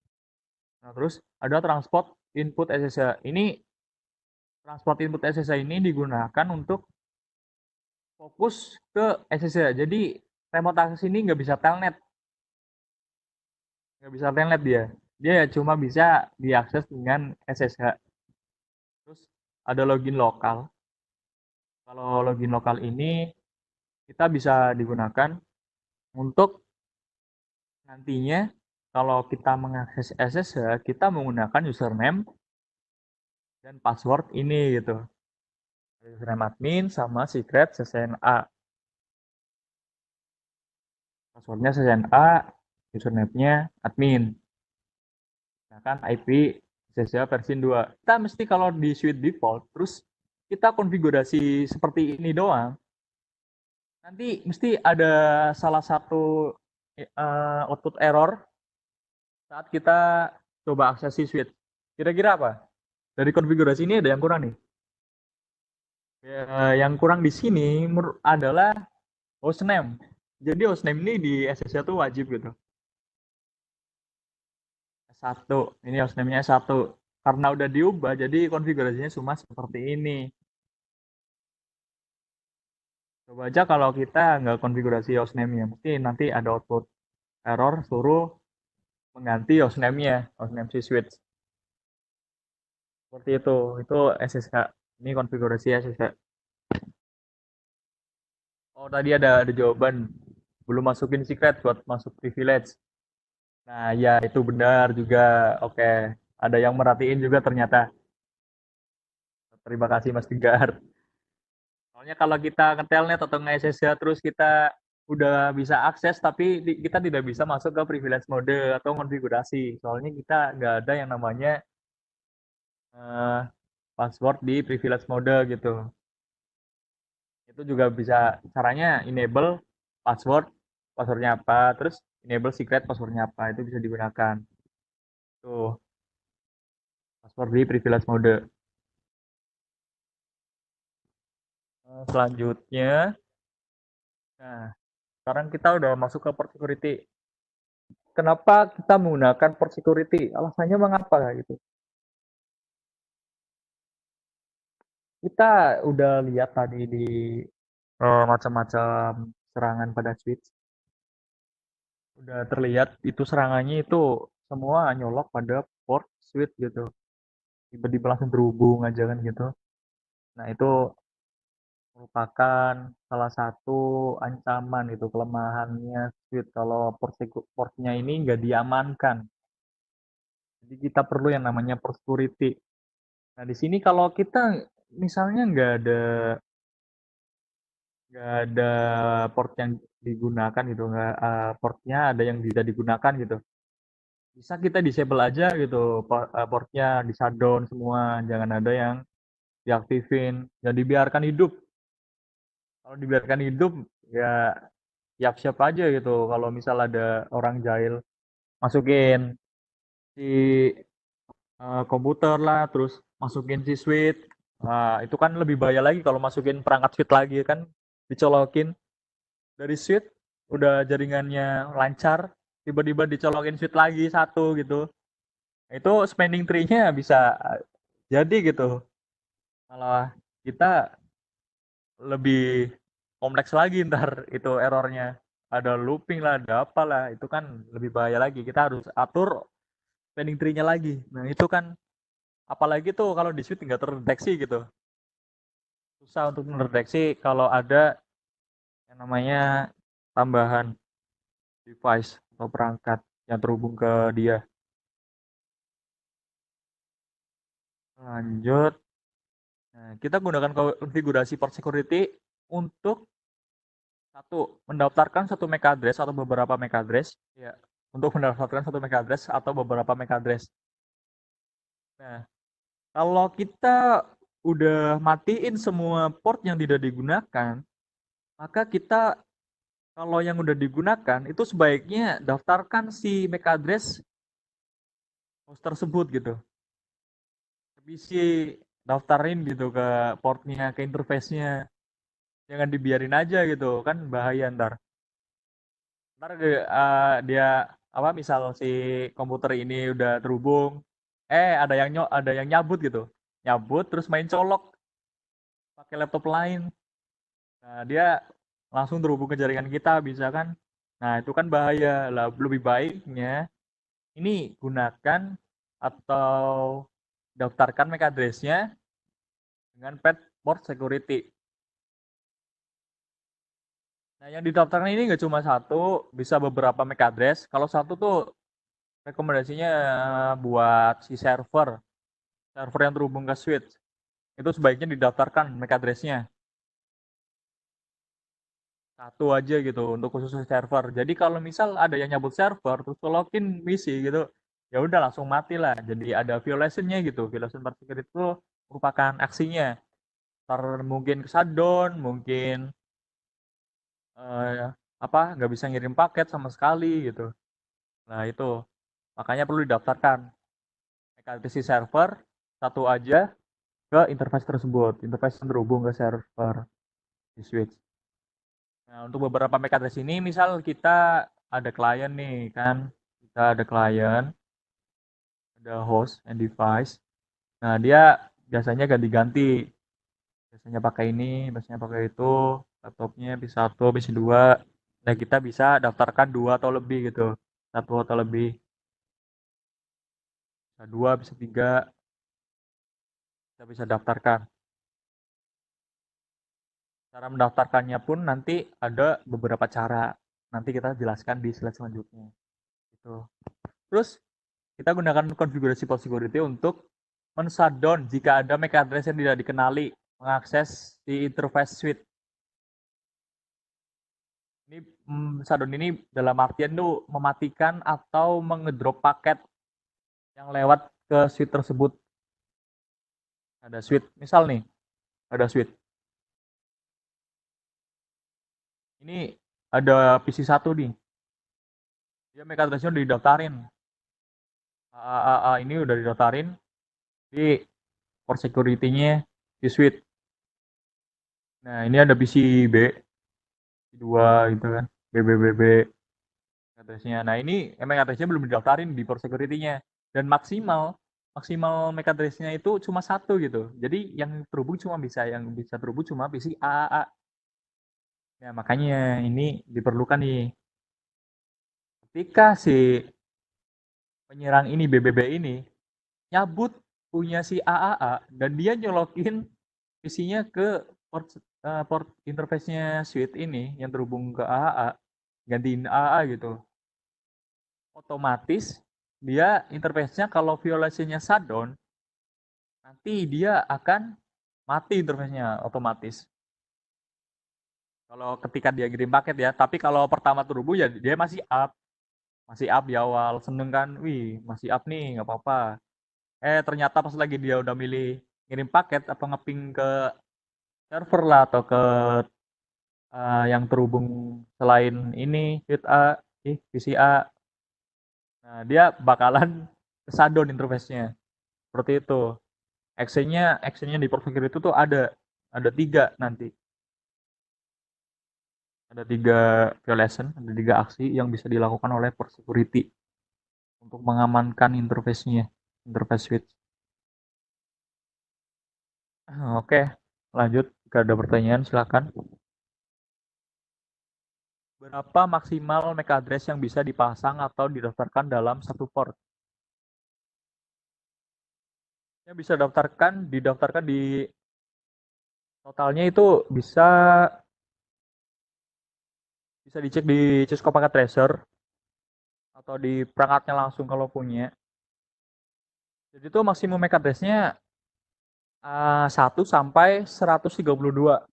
Nah, terus ada transport input SSH. Ini transport input SSH ini digunakan untuk fokus ke SSH. Jadi remote access ini nggak bisa telnet, dia ya cuma bisa diakses dengan SSH. Terus ada login lokal. Kalau login lokal ini kita bisa digunakan untuk nantinya kalau kita mengakses SSH, kita menggunakan username dan password ini gitu. Username admin sama secret CCNA. Passwordnya CCNA, username-nya admin. Nah kan IP SSH versi 2. Kita mesti kalau di suite default, terus kita konfigurasi seperti ini doang, nanti mesti ada salah satu output error saat kita coba akses si suite. Kira-kira apa? Dari konfigurasi ini ada yang kurang nih. Ya, yang kurang di sini adalah hostname. Jadi hostname ini di SSH itu wajib gitu. S1. Ini hostname-nya S1. Karena udah diubah, jadi konfigurasinya cuma seperti ini. Coba aja kalau kita nggak konfigurasi hostname-nya. Mesti nanti ada output error suruh mengganti hostname-nya, hostname si switch. Seperti itu. Itu SSH. Ini konfigurasi SSH. Oh, tadi ada jawaban. Belum masukin secret buat masuk privilege. Nah, ya itu benar juga. Oke, ada yang merhatiin juga ternyata. Terima kasih Mas Tigar. Soalnya kalau kita nge-telnet atau nge-SSH terus kita udah bisa akses tapi kita tidak bisa masuk ke privilege mode atau konfigurasi. Soalnya kita nggak ada yang namanya uh, password di privilege mode gitu. Itu juga bisa caranya enable password, passwordnya apa, terus enable secret, passwordnya apa, itu bisa digunakan. Tuh, password di privilege mode. Selanjutnya, nah sekarang kita udah masuk ke port security. Kenapa kita menggunakan port security? Alasannya mengapa gitu? Kita udah lihat tadi di macam-macam serangan pada switch. Udah terlihat itu serangannya itu semua nyolok pada port switch gitu. Tiba-tiba langsung terhubung aja kan gitu. Nah itu merupakan salah satu ancaman itu kelemahannya switch kalau portnya ini nggak diamankan. Jadi kita perlu yang namanya port security. Nah di sini kalau kita misalnya nggak ada port yang digunakan gitu, nggak portnya ada yang bisa digunakan gitu. Bisa kita disable aja gitu, portnya di shutdown semua, jangan ada yang diaktifin, dan dibiarkan hidup. Kalau dibiarkan hidup ya siap-siap aja gitu. Kalau misal ada orang jahil masukin si komputer lah, terus masukin si switch, nah, itu kan lebih bahaya lagi kalau masukin perangkat switch lagi kan, dicolokin dari switch udah jaringannya lancar, tiba-tiba dicolokin switch lagi satu gitu, itu spending tree-nya bisa jadi gitu, malah kita lebih kompleks lagi ntar itu errornya, ada looping lah, ada apalah, itu kan lebih bahaya lagi, kita harus atur spending tree-nya lagi. Nah itu kan apalagi tuh kalau di switch nggak terdeteksi gitu, susah untuk mendeteksi kalau ada yang namanya tambahan device atau perangkat yang terhubung ke dia. Lanjut. Nah, kita gunakan konfigurasi port security untuk mendaftarkan satu MAC address atau beberapa MAC address, ya, untuk mendaftarkan satu MAC address atau beberapa MAC address. Nah, kalau kita udah matiin semua port yang tidak digunakan, maka kita kalau yang udah digunakan itu sebaiknya daftarkan si MAC address host tersebut gitu. Bisa daftarin gitu ke portnya, ke interface-nya. Jangan dibiarin aja gitu, kan bahaya ntar. Ntar dia apa misal si komputer ini udah terhubung, ada yang nyabut gitu, nyabut terus main colok pakai laptop lain. Nah dia langsung terhubung ke jaringan kita, bisa kan? Nah, itu kan bahaya. Lah, lebih baiknya ini gunakan atau daftarkan MAC address-nya dengan port security. Nah, yang didaftarkan ini nggak cuma satu, bisa beberapa MAC address. Kalau satu tuh rekomendasinya buat si server yang terhubung ke switch. Itu sebaiknya didaftarkan MAC address-nya. Satu aja gitu untuk khusus server. Jadi kalau misal ada yang nyabut server terus login PC gitu, ya udah langsung mati lah. Jadi ada violation-nya gitu. Violation port security itu merupakan aksinya. Mungkin shutdown, mungkin nggak bisa ngirim paket sama sekali gitu. Nah itu makanya perlu didaftarkan MAC server satu aja ke interface tersebut, interface yang terhubung ke server di switch. Nah untuk beberapa MAC address ini, misal kita ada klien nih kan, kita ada klien, ada host and device. Nah dia biasanya ganti-ganti, biasanya pakai ini, biasanya pakai itu, laptopnya bisa satu, bisa dua. Nah kita bisa daftarkan dua atau lebih gitu, satu atau lebih, bisa dua, bisa tiga, kita bisa daftarkan. Cara mendaftarkannya pun nanti ada beberapa cara, nanti kita jelaskan di slide selanjutnya. Gitu. Terus kita gunakan konfigurasi port security untuk men-shutdown jika ada MAC address yang tidak dikenali mengakses di interface switch. Ini shutdown ini dalam artian tuh mematikan atau mengedrop paket yang lewat ke switch tersebut. Ada switch, misal nih, ada switch. Ini ada PC1 nih. Dia MAC address-nya udah didaftarin. ini udah didaftarin di port security-nya di switch. Nah, ini ada PC B, dua gitu kan, BBBB address-nya. Nah, ini MAC address-nya belum didaftarin di port security-nya. Dan maksimal MAC address-nya itu cuma satu gitu. Jadi yang bisa terhubung cuma PC AAA. Nah, makanya ini diperlukan nih. Ketika si penyerang ini, BBB ini, nyabut punya si AAA dan dia nyolokin PC-nya ke port interface-nya switch ini yang terhubung ke AAA, gantiin AAA gitu. Otomatis dia interface-nya kalau violasinya shutdown, nanti dia akan mati interface-nya otomatis. Kalau ketika dia kirim paket ya, tapi kalau pertama terhubung ya dia masih up di awal, seneng kan, wih masih up nih, nggak apa-apa. Ternyata pas lagi dia udah milih ngirim paket apa ngeping ke server lah atau ke yang terhubung selain ini PCA, nah dia bakalan shutdown interface-nya seperti itu. Actionnya di port security itu tuh ada 3 nanti, ada 3 violation, ada 3 aksi yang bisa dilakukan oleh port security untuk mengamankan interface-nya, interface switch. Oke, lanjut. Jika ada pertanyaan silakan. Berapa maksimal MAC address yang bisa dipasang atau didaftarkan dalam satu port? Yang bisa didaftarkan di totalnya itu bisa dicek di Cisco Packet Tracer atau di perangkatnya langsung kalau punya. Jadi itu maksimum MAC address-nya 1 sampai 132.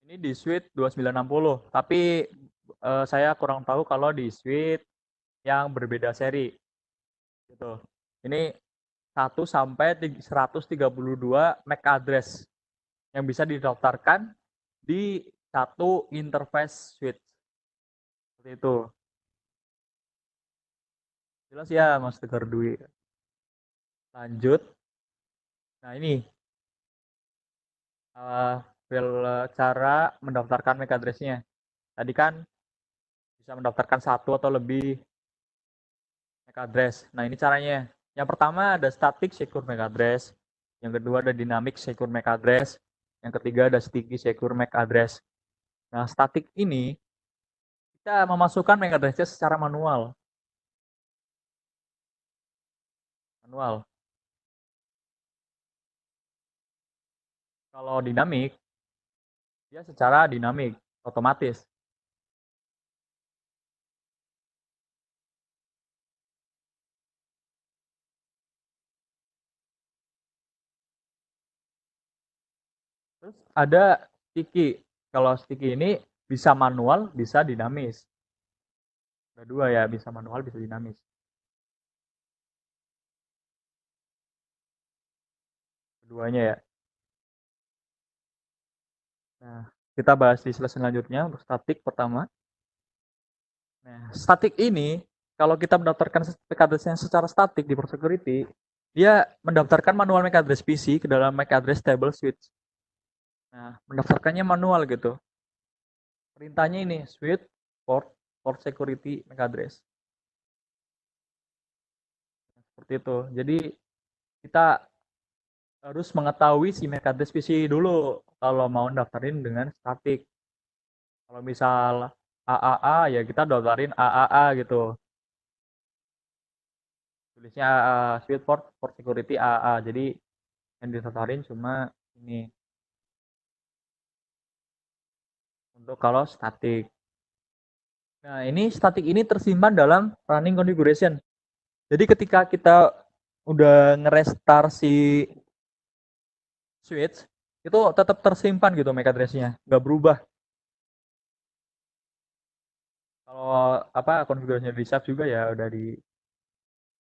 Ini di suite 2960, tapi saya kurang tahu kalau di suite yang berbeda seri. Gitu. Ini 1 sampai 132 MAC address yang bisa didaftarkan di satu interface switch. Seperti itu. Jelas ya Mas Tegar Dwi. Lanjut. Nah ini cara mendaftarkan MAC address-nya. Tadi kan bisa mendaftarkan satu atau lebih MAC address. Nah ini caranya. Yang pertama ada static secure MAC address. Yang kedua ada dynamic secure MAC address. Yang ketiga ada sticky secure MAC address. Nah, static ini kita memasukkan MAC address-nya secara manual. Kalau dinamik, dia secara dinamik, otomatis. Terus ada sticky. Kalau sticky ini bisa manual, bisa dinamis. Ada dua ya, bisa manual, bisa dinamis. Keduanya ya. Nah, kita bahas di slide selanjutnya untuk statik pertama. Nah, statik ini kalau kita mendaftarkan MAC address-nya secara statik di PortSecurity, dia mendaftarkan manual MAC address PC ke dalam MAC address table switch. Nah, mendaftarkannya manual gitu. Perintahnya ini switch port security MAC address. Seperti itu. Jadi kita harus mengetahui si MAC address PC dulu kalau mau daftarin dengan statik. Kalau misal AAA ya kita daftarin AAA gitu. Tulisnya switch port security AAA. Jadi yang didaftarin cuma ini untuk kalau statik. Nah, ini statik ini tersimpan dalam running configuration. Jadi ketika kita udah nge-restart si switch, itu tetap tersimpan gitu MAC address-nya, nggak berubah. Kalau konfigurasinya di save juga ya udah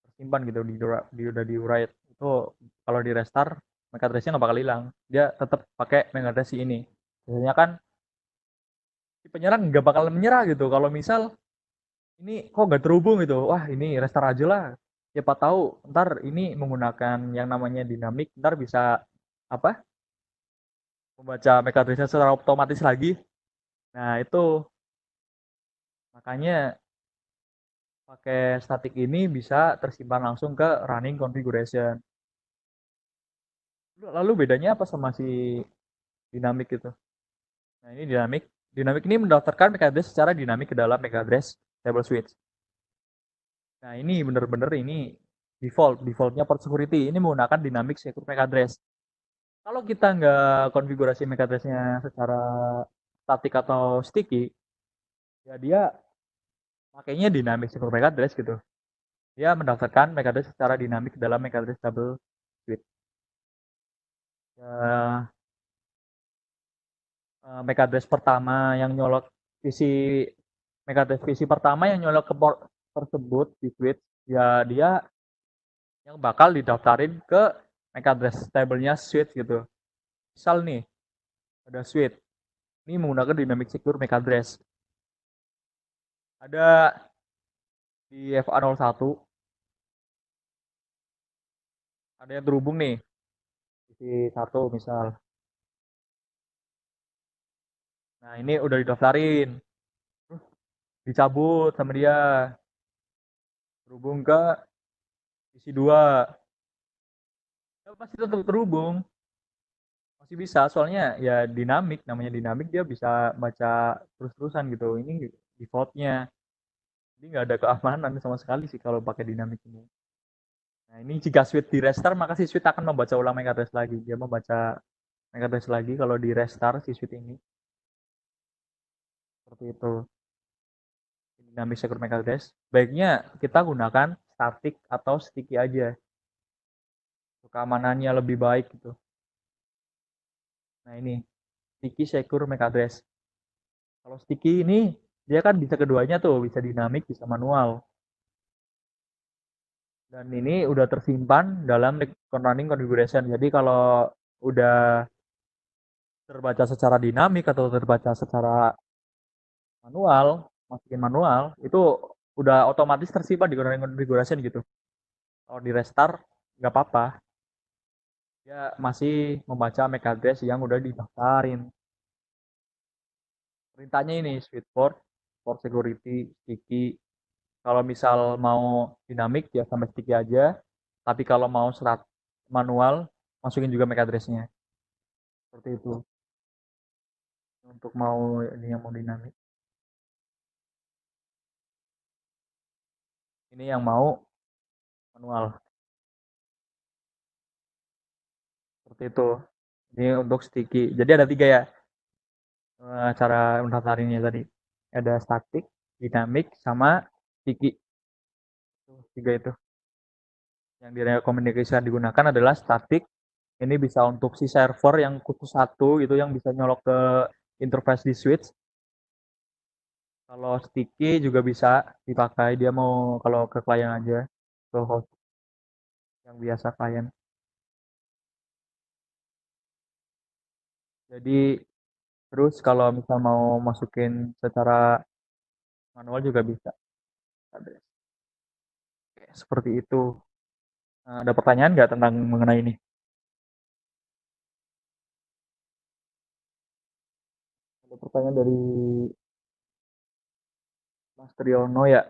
tersimpan gitu, udah di write. Itu kalau di restart MAC address-nya nggak bakal hilang. Dia tetap pakai MAC address ini. Biasanya kan si penyerang nggak bakal menyerah gitu. Kalau misal ini kok nggak terhubung gitu, wah ini restart aja lah. Siapa tahu ntar ini menggunakan yang namanya dinamik, ntar bisa membaca MAC address-nya secara otomatis lagi. Nah itu makanya pakai static ini bisa tersimpan langsung ke running configuration. Lalu bedanya apa sama si dinamik itu? Nah ini dinamik. Dinamik ini mendaftarkan MAC address secara dinamik ke dalam MAC address table switch. Nah ini bener-bener ini defaultnya port security ini menggunakan dynamic secure MAC address. Kalau kita nggak konfigurasi MAC address-nya secara static atau sticky, ya dia pakainya dynamic secure MAC address gitu. Dia mendaftarkan MAC address secara dinamik dalam MAC address table switch. Ya, MAC address pertama yang nyolok MAC address PC pertama yang nyolok ke port tersebut di switch, ya dia yang bakal didaftarin ke MAC address table-nya switch gitu. Misal nih, ada switch. Ini menggunakan dynamic secure MAC address. Ada di FA01. Ada yang terhubung nih. Di 1 misal. Nah, ini udah didaftarin. Dicabut sama dia. Terhubung ke isi 2. Ya, pasti tetap terhubung. Masih bisa, soalnya ya dinamik, namanya dinamik dia bisa baca terus-terusan gitu. Ini defaultnya. Jadi nggak ada keamanan sama sekali sih kalau pakai dinamik ini. Nah, ini jika switch di restart, maka si switch akan membaca ulang MAC address lagi. Dia membaca MAC address lagi kalau di restart si switch ini. Seperti itu. Dynamic secure MAC address. Baiknya kita gunakan static atau sticky aja. Keamanannya lebih baik gitu. Nah ini, sticky secure MAC address. Kalau sticky ini, dia kan bisa keduanya tuh, bisa dinamik, bisa manual. Dan ini udah tersimpan dalam running configuration. Jadi kalau udah terbaca secara dinamik atau terbaca secara manual, masukin manual, itu udah otomatis tersimpan di running configuration gitu. Kalau di restart, nggak apa-apa. Dia masih membaca MAC address yang udah didaftarin. Perintahnya ini, switch port security, sticky. Kalau misal mau dinamik ya sampai sticky aja. Tapi kalau mau manual, masukin juga MAC address-nya. Seperti itu. untuk mau ini yang mau dinamik. Ini yang mau manual. Seperti itu. Ini untuk sticky. Jadi ada 3 ya cara mendaftarinnya tadi. Ada static, dynamic, sama sticky. 3 itu. Yang direkomendasikan digunakan adalah static. Ini bisa untuk si server yang khusus satu gitu yang bisa nyolok ke interface di switch. Kalau sticky juga bisa dipakai, dia mau kalau ke klien aja, ke host yang biasa klien. Jadi terus kalau misal mau masukin secara manual juga bisa. Oke, seperti itu. Ada pertanyaan nggak tentang mengenai ini? Ada pertanyaan dari Mas Triyono ya.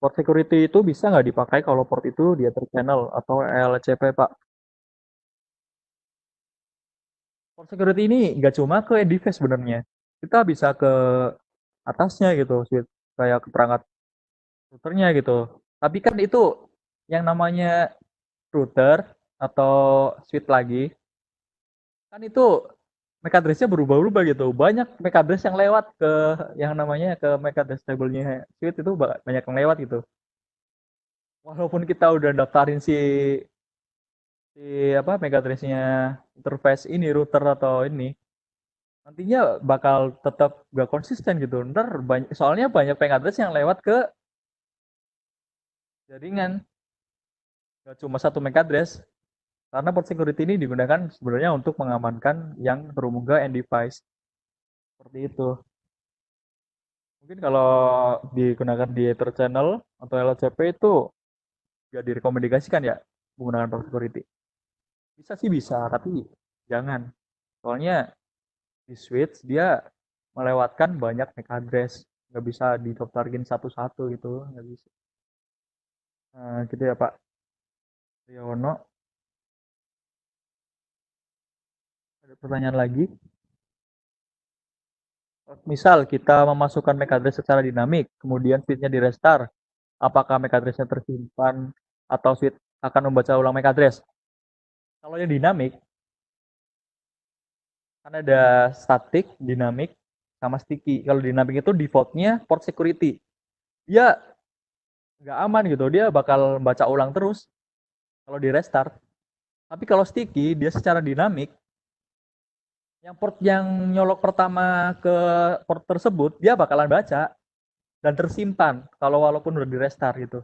Port security itu bisa nggak dipakai kalau port itu di Ether channel atau LCP, Pak? Port security ini nggak cuma ke device sebenarnya. Kita bisa ke atasnya gitu, kayak ke perangkat routernya gitu. Tapi kan itu yang namanya router atau switch lagi, kan itu MAC address-nya berubah-ubah gitu. Banyak MAC address yang lewat ke yang namanya ke MAC address table-nya switch itu banyak yang lewat gitu. Walaupun kita udah daftarin si si apa MAC address-nya interface ini router atau ini, nantinya bakal tetap gak konsisten gitu. Ntar soalnya banyak MAC address yang lewat ke jaringan, gak cuma satu MAC address. Karena port security ini digunakan sebenarnya untuk mengamankan yang terhubung ke end device. Seperti itu. Mungkin kalau digunakan di Ether channel atau LCP itu gak direkomendasikan ya menggunakan port security. Bisa sih bisa, tapi jangan. Soalnya di switch dia melewatkan banyak MAC address. Nggak bisa didaftarin satu-satu gitu, nggak bisa. Nah, gitu ya Pak Riono. Ada pertanyaan lagi? Misal kita memasukkan MAC address secara dinamik, kemudian switch-nya di restart, apakah MAC address-nya tersimpan atau switch akan membaca ulang MAC address? Kalau yang dinamik, kan ada static, dinamik, sama sticky. Kalau dinamik itu defaultnya port security. Dia nggak aman gitu, dia bakal baca ulang terus kalau di restart. Tapi kalau sticky, dia secara dinamik, yang port yang nyolok pertama ke port tersebut, dia bakalan baca dan tersimpan kalau walaupun udah di restart gitu.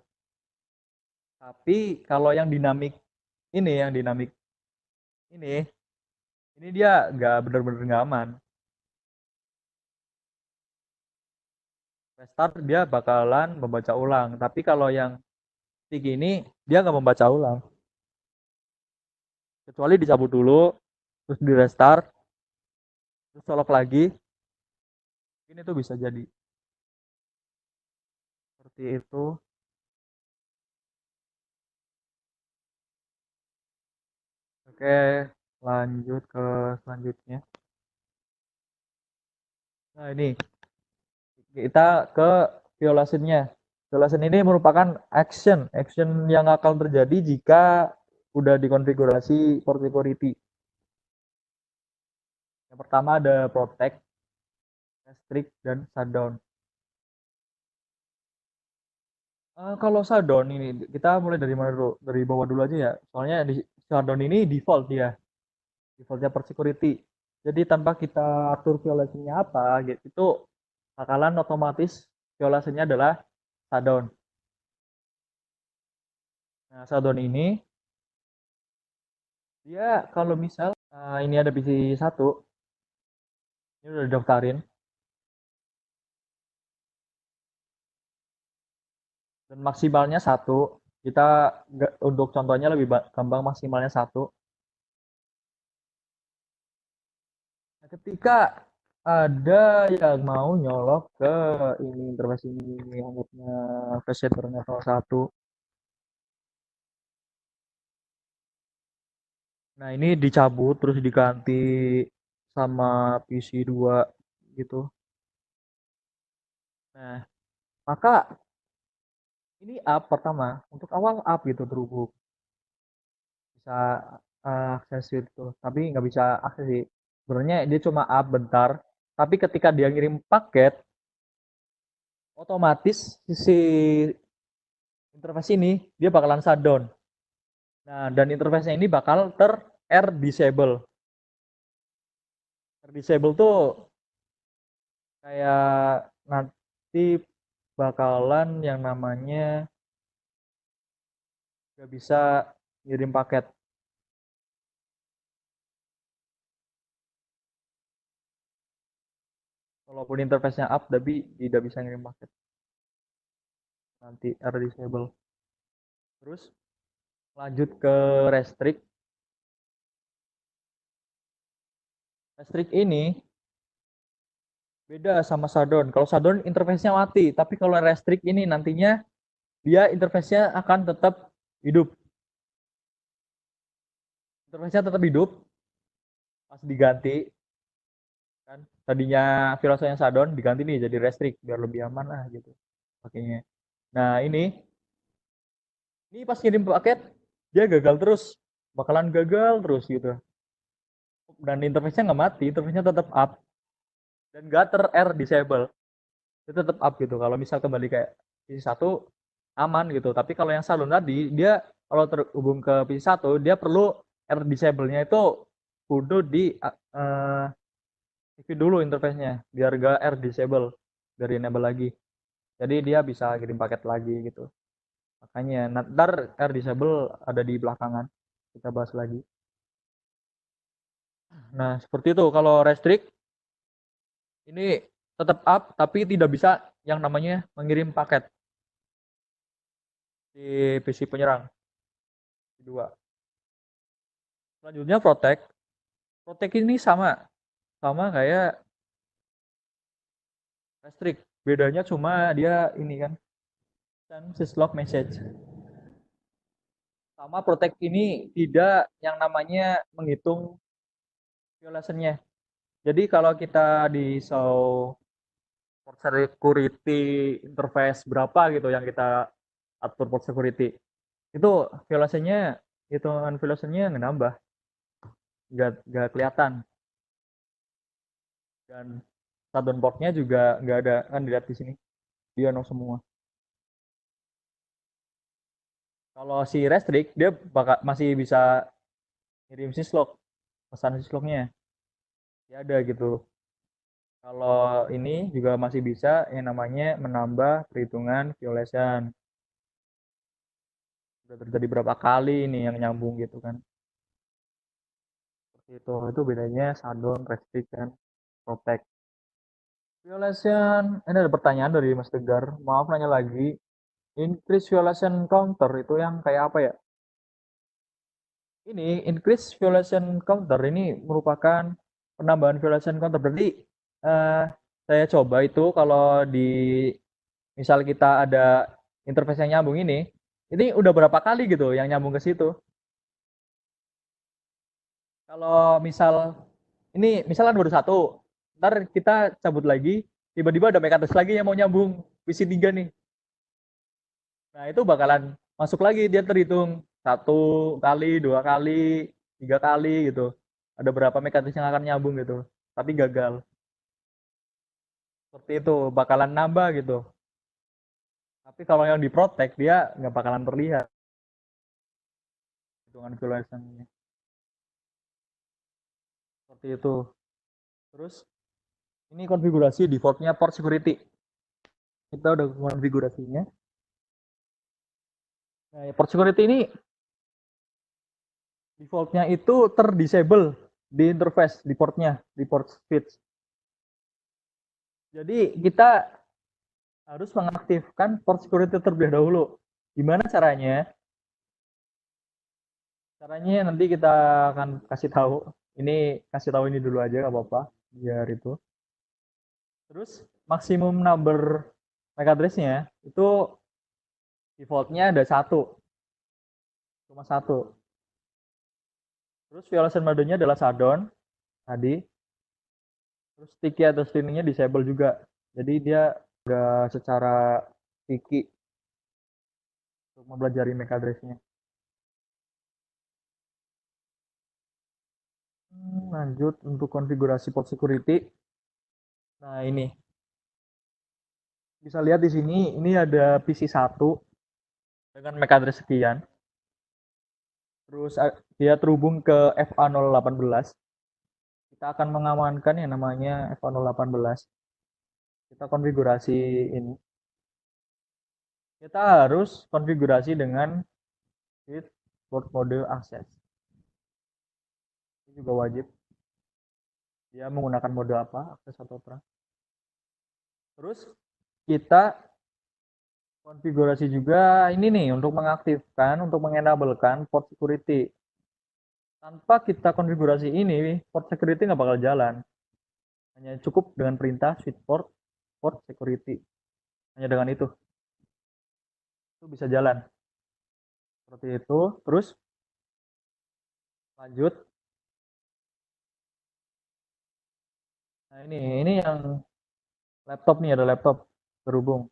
Tapi kalau yang dinamik yang dinamik ini dia nggak bener-bener nggak aman. Restart dia bakalan membaca ulang. Tapi kalau yang sticky ini dia nggak membaca ulang. Kecuali dicabut dulu, terus di restart, terus colok lagi. Ini tuh bisa jadi seperti itu. Oke, lanjut ke selanjutnya. Nah ini kita ke violationnya. Violation ini merupakan action yang akan terjadi jika udah dikonfigurasi port security. Yang pertama ada protect, restrict, dan shutdown. Kalau shutdown ini kita mulai dari mana dulu? Dari bawah dulu aja ya. Soalnya di shutdown ini default dia, defaultnya port security. Jadi tanpa kita atur violasinya apa, gitu, itu bakalan otomatis violasinya adalah shutdown. Nah, shutdown ini dia kalau misal ini ada PC 1, ini udah didaftarin, dan maksimalnya 1. Kita untuk contohnya lebih gampang, maksimalnya 1. Nah, ketika ada yang mau nyolok ke ini interface ini anggapnya flash shadernya salah satu. Nah, ini dicabut terus diganti sama PC 2 gitu. Nah, maka ini up pertama, untuk awal up gitu terhubung. Bisa akses itu, tapi nggak bisa akses sih. Sebenarnya dia cuma up bentar, tapi ketika dia ngirim paket, otomatis si interface ini dia bakalan shutdown. Nah, dan interface ini bakal R disable. R disable tuh kayak nanti bakalan yang namanya nggak bisa ngirim paket. Walaupun interface-nya up, tapi tidak bisa ngirim paket. Nanti R disable. Terus lanjut ke restrict. Restrict ini beda sama shutdown. Kalau shutdown interface-nya mati, tapi kalau restrict ini nantinya dia interface-nya akan tetap hidup. Interface-nya tetap hidup pas diganti kan. Tadinya virusnya shutdown diganti nih jadi restrict biar lebih aman lah gitu pakainya. Nah, ini pas kirim paket dia gagal terus, bakalan gagal terus gitu. Dan interface-nya nggak mati, interface-nya tetap up dan nggak R disable. Itu tetap up gitu. Kalau misal kembali kayak PC1 aman gitu. Tapi kalau yang salon tadi dia kalau terhubung ke PC1 dia perlu R disable-nya itu kudu di aktif dulu interface-nya biar gak R disable dari enable lagi. Jadi dia bisa kirim paket lagi gitu. Makanya ntar R disable ada di belakangan. Kita bahas lagi. Nah, seperti itu kalau restrict ini tetap up tapi tidak bisa yang namanya mengirim paket di PC penyerang. Kedua. Selanjutnya protect. Protect ini sama kayak restrict. Bedanya cuma dia ini kan send syslog message. Sama protect ini tidak yang namanya menghitung violation-nya. Jadi kalau kita di show port security interface berapa gitu yang kita atur port security, itu violation-nya, hitungan violation-nya nambah, nggak kelihatan. Dan shutdown port-nya juga nggak ada, kan dilihat di sini, dia no semua. Kalau si restrict dia masih bisa ngirim syslog, pesan syslognya ya ada gitu. Kalau ini juga masih bisa yang namanya menambah perhitungan violation. Sudah terjadi berapa kali ini yang nyambung gitu kan. Seperti itu bedanya shutdown, restrict, dan protect. Violation, ini ada pertanyaan dari Mas Tegar. Maaf nanya lagi. Increase violation counter itu yang kayak apa ya? Ini increase violation counter ini merupakan penambahan violation counter. Berarti saya coba itu kalau di misal kita ada interface yang nyambung ini udah berapa kali gitu yang nyambung ke situ. Kalau misal ini misalnya baru satu, ntar kita cabut lagi, tiba-tiba ada MAC address lagi yang mau nyambung PC3 nih. Nah itu bakalan masuk lagi, dia terhitung 1 kali, 2 kali, 3 kali gitu. Ada berapa MAC address yang akan nyambung gitu, tapi gagal. Seperti itu, bakalan nambah gitu. Tapi kalau yang diprotek dia nggak bakalan terlihat hitungan violation-nya. Seperti itu. Terus ini konfigurasi defaultnya port security. Kita udah konfigurasinya. Nah, port security ini defaultnya itu terdisable di interface di portnya, di port switch. Jadi kita harus mengaktifkan port security terlebih dahulu. Gimana caranya? Caranya nanti kita akan kasih tahu. Ini kasih tahu ini dulu aja nggak apa-apa, biar itu. Terus maksimum number MAC address-nya itu defaultnya ada 1, cuma 1. Terus violation mode-nya adalah shutdown tadi. Terus sticky atau streamingnya disable juga. Jadi dia nggak secara sticky untuk mempelajari MAC address-nya. Lanjut untuk konfigurasi port security. Nah, ini bisa lihat di sini, ini ada PC 1 dengan MAC address sekian. Terus dia terhubung ke FA018. Kita akan mengamankan yang namanya FA018. Kita konfigurasi ini. Kita harus konfigurasi dengan with port mode access. Ini juga wajib. Dia menggunakan mode apa? Akses atau terang. Terus kita konfigurasi juga ini nih untuk mengaktifkan, untuk mengenablekan port security. Tanpa kita konfigurasi ini, port security nggak bakal jalan. Hanya cukup dengan perintah switch port security. Hanya dengan itu bisa jalan. Seperti itu. Terus lanjut. Nah, ini yang laptop nih, ada laptop terhubung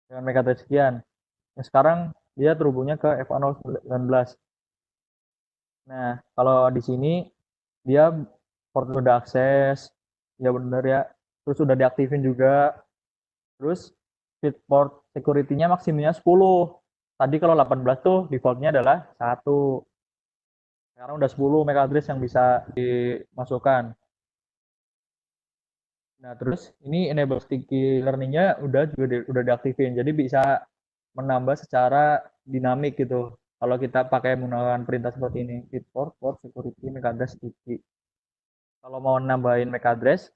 dengan MAC address sekian. Nah, sekarang dia terhubungnya ke FA019. Nah, kalau di sini dia port udah akses, ya bener ya. Terus udah diaktifin juga. Terus switch port security-nya maksimumnya 10. Tadi kalau 18 tuh defaultnya adalah 1. Sekarang udah 10 MAC address yang bisa dimasukkan. Nah, terus ini enable sticky learning-nya udah diaktifin. Jadi bisa menambah secara dinamik gitu. Kalau kita pakai menggunakan perintah seperti ini, fit port security MAC address sticky. Kalau mau nambahin MAC address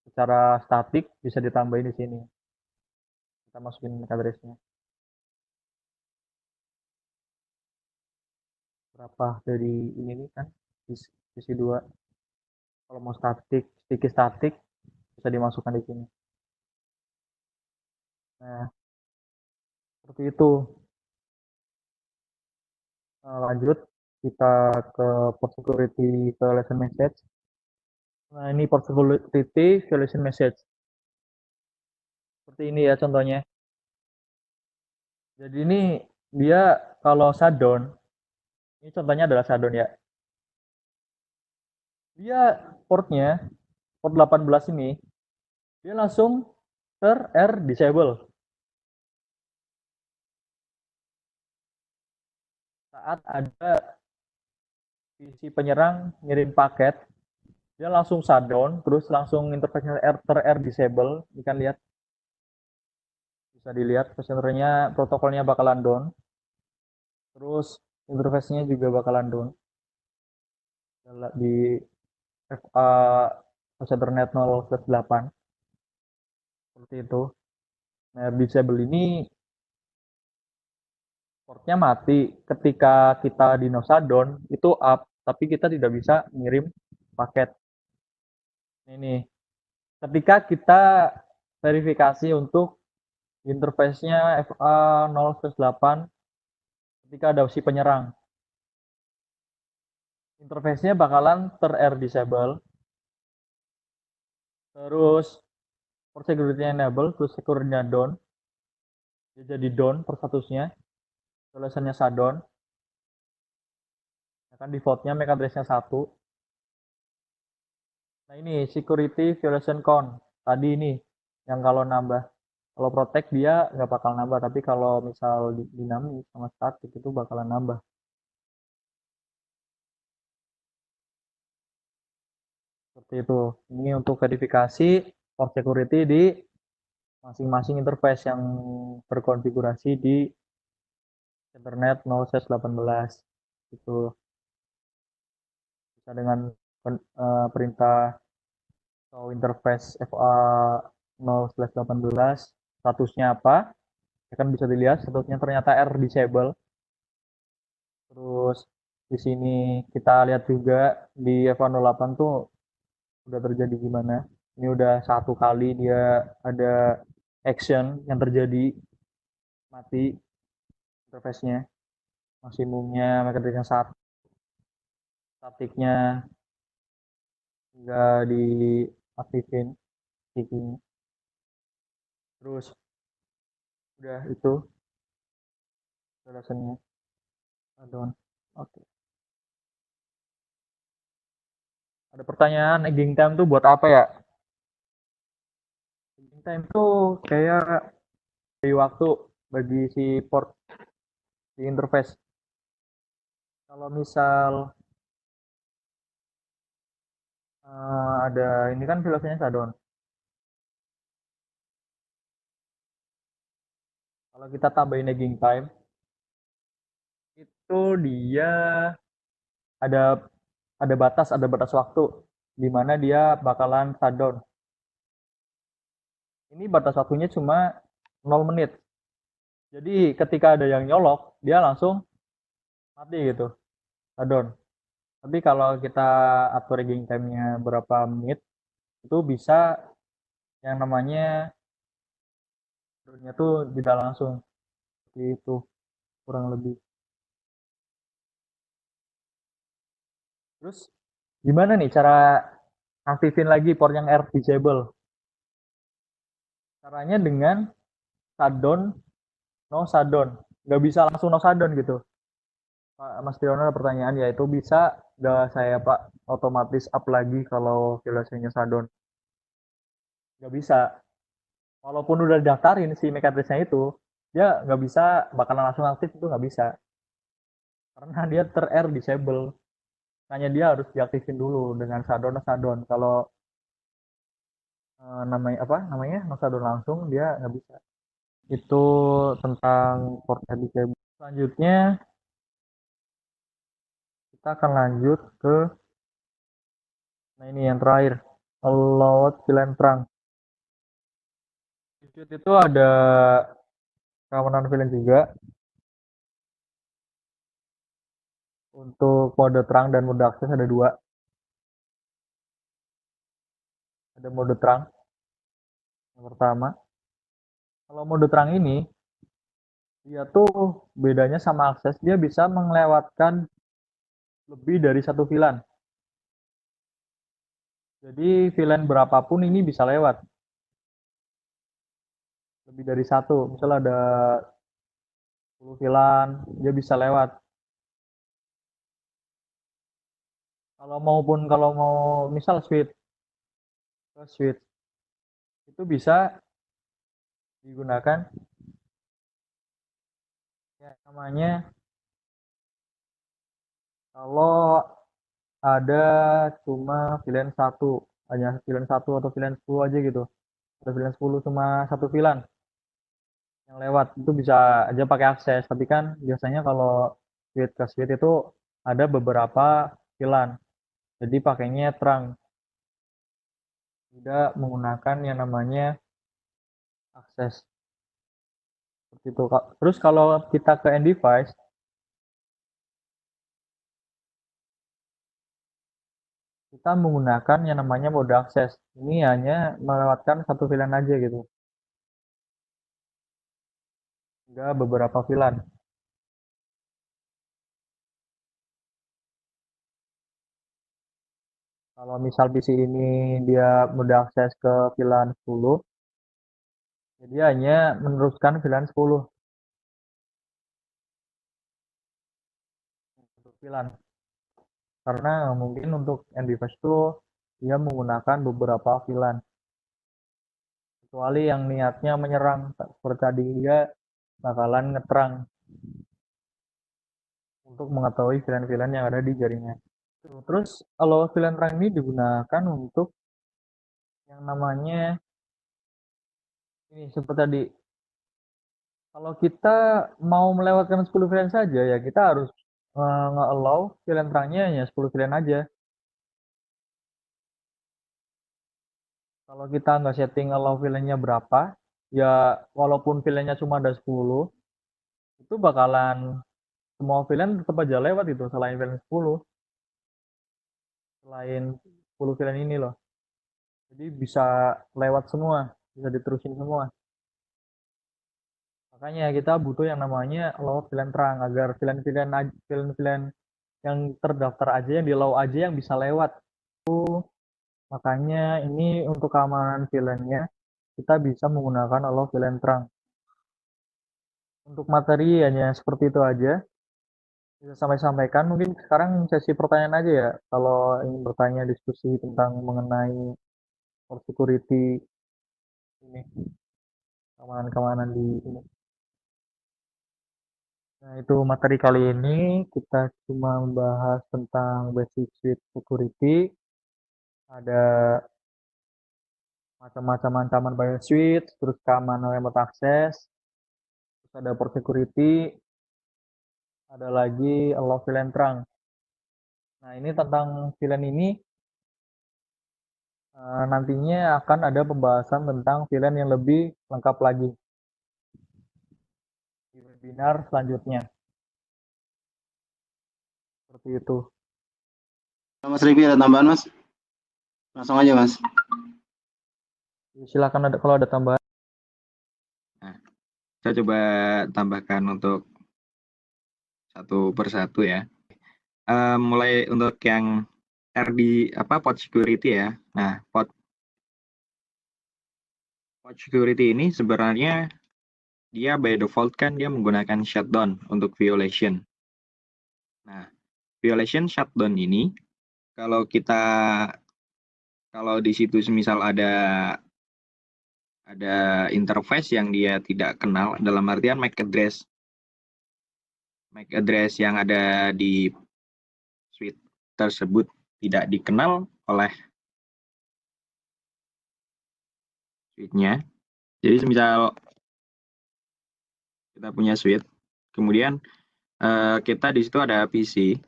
secara statik bisa ditambahin di sini. Kita masukin MAC address-nya. Berapa dari ini nih kan? Sisi 2. Kalau mau sticky statik bisa dimasukkan di sini. Nah, seperti itu. Nah, lanjut kita ke port security violation message. Nah, ini port security violation message. Seperti ini ya contohnya. Jadi ini dia kalau shutdown, ini contohnya adalah shutdown ya. Dia portnya, port 18 ini, dia langsung disable. Saat ada PC penyerang ngirim paket, dia langsung shutdown, terus langsung interface-nya disable. Ini kan lihat, bisa dilihat passengernya, protokolnya bakalan down, terus interface-nya juga bakalan down di FA Ethernet 0/8 seperti itu. Nah, disable ini portnya mati ketika kita di no shutdown itu up, tapi kita tidak bisa ngirim paket. Ini ketika kita verifikasi untuk interface-nya FA 0/8 ketika ada si penyerang, interface-nya bakalan disable, terus port security enable, terus security-nya down, dia jadi down per statusnya, tulisannya shutdown, kan defaultnya MAC address-nya 1. Nah, ini security violation count tadi ini yang kalau nambah, kalau protect dia nggak bakal nambah, tapi kalau misal dinamis sama static itu bakalan nambah. Seperti itu. Ini untuk verifikasi port security di masing-masing interface yang berkonfigurasi di Ethernet 0/18 itu. Bisa dengan perintah atau interface FA 0/18 statusnya apa, akan bisa dilihat statusnya ternyata disable. Terus di sini kita lihat juga di FA08 tuh udah terjadi gimana. Ini udah 1 kali dia ada action yang terjadi, mati interface-nya, maksimumnya MAC address-nya 1, statiknya nggak di aktifin sticky-nya. Terus udah itu alasannya add-on. Oke. Ada pertanyaan, egging time tuh buat apa ya? Egging time tuh kayak bagi waktu bagi si port di interface. Kalau misal ada ini kan filosofinya shutdown. Kalau kita tambahin egging time, itu dia ada ada batas waktu di mana dia bakalan shutdown. Ini batas waktunya cuma 0 menit. Jadi ketika ada yang nyolok, dia langsung mati gitu, shutdown. Tapi kalau kita atur egging time-nya berapa menit, itu bisa yang namanya shutdown-nya tuh tidak langsung. Seperti itu kurang lebih. Terus gimana nih cara aktifin lagi port yang R disable? Caranya dengan shutdown, no shutdown. Nggak bisa langsung no shutdown gitu. Pak Mas Triono ada pertanyaan, yaitu bisa nggak saya Pak otomatis up lagi kalau filasinya shutdown? Nggak bisa. Walaupun udah daftarin si mekanisnya itu, dia nggak bisa bakalan langsung aktif, itu nggak bisa. Karena dia ter-R disable. Makanya dia harus diaktifin dulu dengan shutdown no shutdown. Kalau namanya apa namanya no shutdown langsung dia nggak bisa. Itu tentang port disable. Selanjutnya kita akan lanjut ke ini yang terakhir, allowed VLAN trunk. Itu ada keamanan VLAN juga. Untuk mode terang dan mode akses ada dua. Ada mode terang yang pertama. Kalau mode terang ini dia tuh bedanya sama akses, dia bisa melewatkan lebih dari satu VLAN. Jadi VLAN berapapun ini bisa lewat. Lebih dari satu, misalnya ada 10 VLAN, dia bisa lewat. Kalau mau misal switch ke switch itu bisa digunakan ya namanya kalau ada cuma VLAN satu, hanya VLAN satu atau VLAN 10 aja gitu. Ada VLAN 10 cuma satu VLAN yang lewat, itu bisa aja pakai akses. Tapi kan biasanya kalau switch ke switch itu ada beberapa VLAN, jadi pakainya terang, tidak menggunakan yang namanya akses. Seperti itu Kak. Terus kalau kita ke end device, kita menggunakan yang namanya mode akses. Ini hanya melewatkan satu VLAN aja gitu, enggak beberapa VLAN. Kalau misal PC ini dia mode akses ke VLAN 10, jadi hanya meneruskan VLAN 10 untuk VLAN. Karena mungkin untuk end device itu dia menggunakan beberapa VLAN. Kecuali yang niatnya menyerang, seperti tadi dia bakalan ngeterang untuk mengetahui VLAN-VLAN yang ada di jaringan. Terus kalau VLAN terang ini digunakan untuk yang namanya ini seperti tadi, kalau kita mau melewatkan 10 VLAN saja ya kita harus nge-allow VLAN terangnya hanya 10 VLAN aja. Kalau kita nggak setting allow VLAN-nya berapa, ya walaupun VLAN-nya cuma ada 10, itu bakalan semua VLAN tetap aja lewat itu selain VLAN 10. Selain 10 VLAN ini loh. Jadi bisa lewat semua, bisa diterusin semua. Makanya kita butuh yang namanya allow VLAN terang agar VLAN yang terdaftar aja, yang di allow aja yang bisa lewat. Makanya ini untuk keamanan VLAN-nya kita bisa menggunakan Allah VLAN terang. Untuk materi hanya seperti itu aja. Bisa sampai sampaikan. Mungkin sekarang sesi pertanyaan aja ya. Kalau ingin bertanya diskusi tentang mengenai security ini, keamanan-keamanan di ini. Nah, itu materi kali ini kita cuma membahas tentang basic suite security. Ada macam-macam ancaman bias suite, terus keamanan remote access, terus ada port security, ada lagi Allah VLAN terang. Nah, ini tentang VLAN ini nantinya akan ada pembahasan tentang VLAN yang lebih lengkap lagi di webinar selanjutnya. Seperti itu. Mas Rivi ada tambahan Mas? Langsung aja Mas. Silakan kalau ada tambahan. Nah, saya coba tambahkan untuk satu persatu ya. Mulai untuk yang port security ya. Nah, port security ini sebenarnya dia by default kan dia menggunakan shutdown untuk violation. Nah, violation shutdown ini kalau di situ semisal ada interface yang dia tidak kenal, dalam artian MAC address yang ada di suite tersebut tidak dikenal oleh suite-nya. Jadi semisal kita punya suite, kemudian kita di situ ada PC.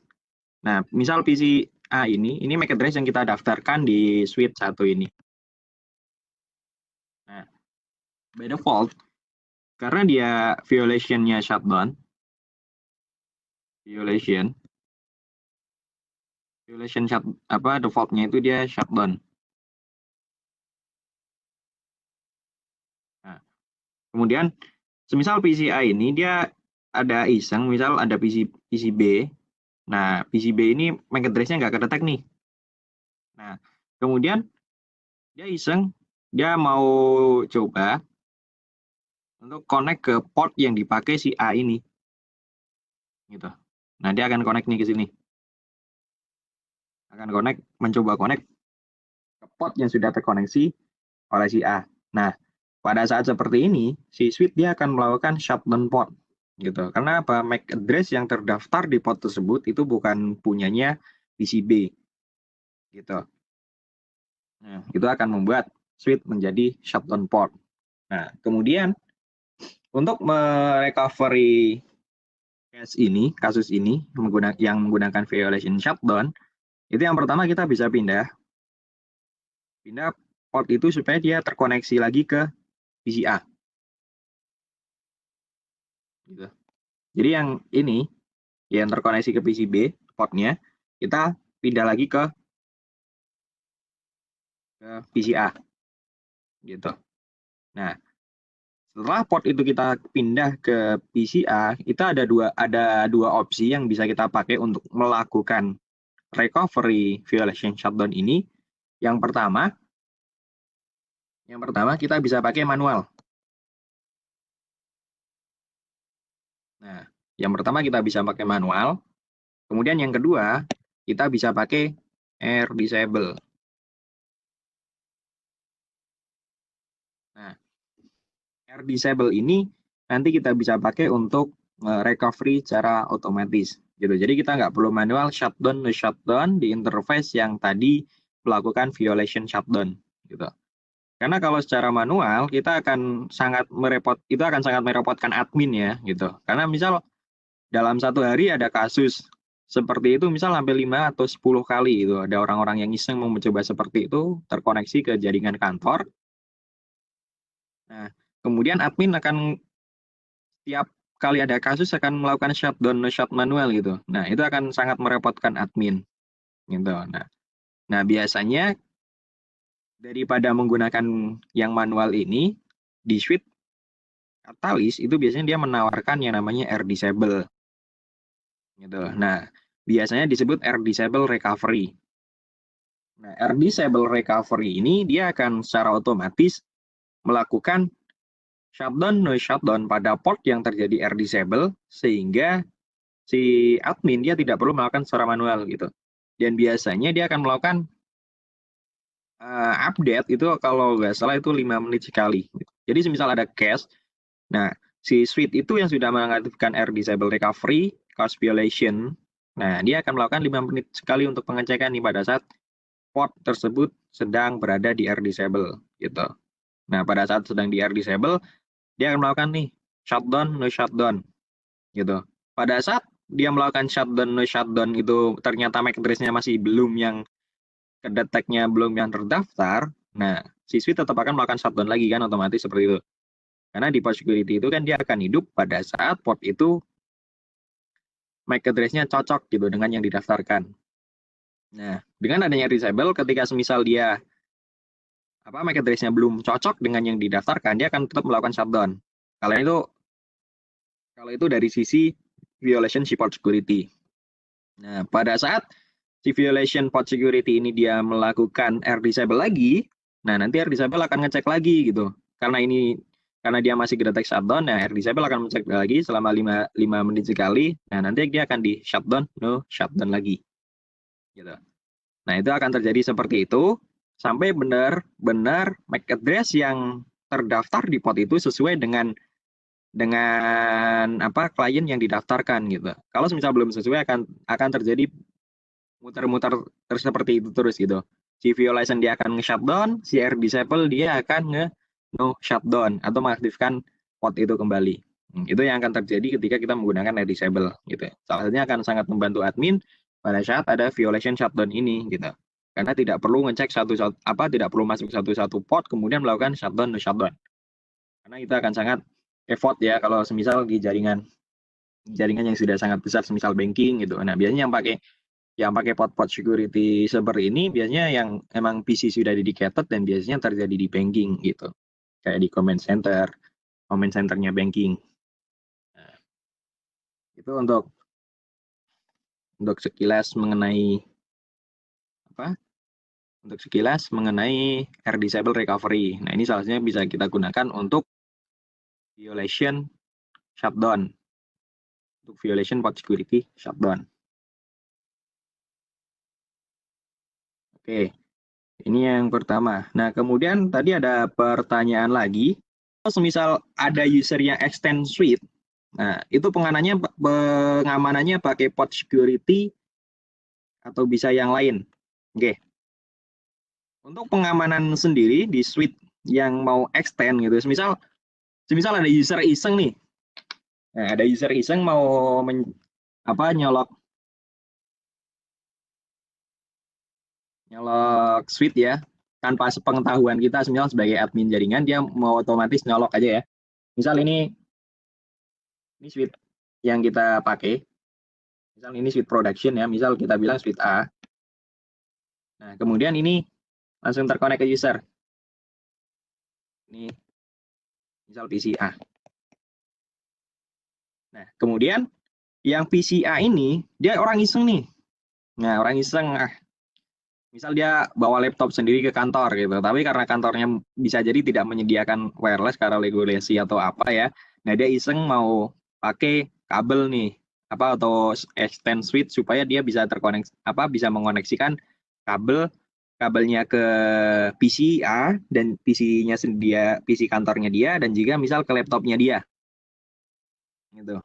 Nah, misal PC A ini MAC address yang kita daftarkan di suite 1 ini. Nah, by default, karena dia violation-nya shutdown, default-nya itu dia shutdown. Nah, kemudian semisal PCA ini dia ada iseng, misal ada PCB. Nah, PCB ini MAC address-nya nggak kedetek nih. Nah, kemudian dia iseng, dia mau coba untuk connect ke port yang dipakai si A ini. Gitu. Nah, dia akan connect nih ke sini. Mencoba connect ke port yang sudah terkoneksi oleh si A. Nah, pada saat seperti ini, si switch dia akan melakukan shutdown port. Gitu. Karena apa? MAC address yang terdaftar di port tersebut itu bukan punyanya PCB. Gitu. Nah, itu akan membuat switch menjadi shutdown port. Nah, kemudian untuk merecovery kasus ini yang menggunakan violation shutdown, itu yang pertama kita bisa pindah port itu supaya dia terkoneksi lagi ke PCA. Gitu. Jadi yang ini yang terkoneksi ke PCB portnya, kita pindah lagi ke PCA. Gitu. Nah, setelah port itu kita pindah ke PCA, kita ada dua opsi yang bisa kita pakai untuk melakukan recovery violation shutdown ini. Yang pertama kita bisa pakai manual. Nah, yang pertama kita bisa pakai manual. Kemudian yang kedua, kita bisa pakai air disable. Nah, air disable ini nanti kita bisa pakai untuk recovery secara otomatis. Gitu. Jadi kita nggak perlu manual shutdown di interface yang tadi melakukan violation shutdown. Gitu. Karena kalau secara manual kita akan sangat merepotkan admin ya, gitu. Karena misal dalam satu hari ada kasus seperti itu, misal sampai 5 atau 10 kali itu ada orang-orang yang iseng mau mencoba seperti itu terkoneksi ke jaringan kantor. Nah, kemudian admin akan setiap kali ada kasus akan melakukan shut manual gitu. Nah, itu akan sangat merepotkan admin. Gitu. Nah, biasanya daripada menggunakan yang manual ini, di suite Catalyst itu biasanya dia menawarkan yang namanya air disable. Gitu. Nah, biasanya disebut air disable recovery. Nah, R-Disable Recovery ini dia akan secara otomatis melakukan shutdown no shutdown pada port yang terjadi R-Disable, sehingga si admin dia tidak perlu melakukan secara manual gitu. Dan biasanya dia akan melakukan update itu kalau nggak salah itu 5 menit sekali. Jadi semisal ada cache, nah si suite itu yang sudah mengaktifkan R-Disable Recovery, cache violation, nah dia akan melakukan 5 menit sekali untuk pengecekan nih pada saat port tersebut sedang berada di R-Disable gitu. Nah pada saat sedang di R-Disable, dia akan melakukan nih shutdown no shutdown gitu. Pada saat dia melakukan shutdown no shutdown itu ternyata MAC address-nya masih belum yang kedeteknya belum yang terdaftar, nah si suite tetap akan melakukan shutdown lagi kan otomatis seperti itu. Karena di port security itu kan dia akan hidup pada saat port itu MAC address-nya cocok gitu dengan yang didaftarkan. Nah, dengan adanya disable, ketika semisal dia MAC address-nya belum cocok dengan yang didaftarkan, dia akan tetap melakukan shutdown. Kalau itu dari sisi violation si port security. Nah, pada saat si violation port security ini dia melakukan R-disable lagi, nah nanti R-disable akan ngecek lagi gitu. Karena dia masih kedetek shutdown, nah R-disable akan ngecek lagi selama 5 menit sekali. Nah, nanti dia akan di shutdown, no shutdown lagi. Gitu. Nah, itu akan terjadi seperti itu sampai benar-benar MAC address yang terdaftar di port itu sesuai dengan klien yang didaftarkan gitu. Kalau misal belum sesuai akan terjadi muter-muter seperti itu terus gitu. Si violation dia akan nge-shutdown, si R-disable dia akan no shutdown atau mengaktifkan port itu kembali. Itu yang akan terjadi ketika kita menggunakan R-disable gitu. Salah satunya akan sangat membantu admin pada saat ada violation shutdown ini gitu. Karena tidak perlu ngecek tidak perlu masuk satu-satu port kemudian melakukan shutdown no shutdown. Karena itu akan sangat effort ya kalau semisal di jaringan yang sudah sangat besar semisal banking gitu. Nah, biasanya yang pakai port security server ini biasanya yang emang PC sudah dedicated dan biasanya terjadi di banking gitu. Kayak di command centernya banking. Nah, itu untuk sekilas mengenai R-disable recovery. Nah, ini salah satunya bisa kita gunakan untuk violation shutdown. Untuk violation port security shutdown. Oke, ini yang pertama. Nah, kemudian tadi ada pertanyaan lagi. Kalau semisal ada user yang extend suite, nah itu pengamanannya pakai port security atau bisa yang lain. Oke. Untuk pengamanan sendiri di suite yang mau extend gitu, semisal ada user iseng nih. Nah, ada user iseng mau nyolok suite ya, tanpa sepengetahuan kita semisal sebagai admin jaringan dia mau otomatis nyolok aja ya. Misal ini suite yang kita pakai. Misal ini suite production ya, misal kita bilang suite A. Nah, kemudian ini langsung terkonek ke user. Ini misal PC A. Nah, kemudian yang PC A ini dia orang iseng nih. Nah, orang iseng misal dia bawa laptop sendiri ke kantor gitu, tapi karena kantornya bisa jadi tidak menyediakan wireless karena regulasi atau apa ya. Nah, dia iseng mau pakai kabel nih, atau extend switch supaya dia bisa bisa mengoneksikan kabelnya ke PC A dan PC-nya PC kantornya dia dan juga misal ke laptopnya dia. Gitu.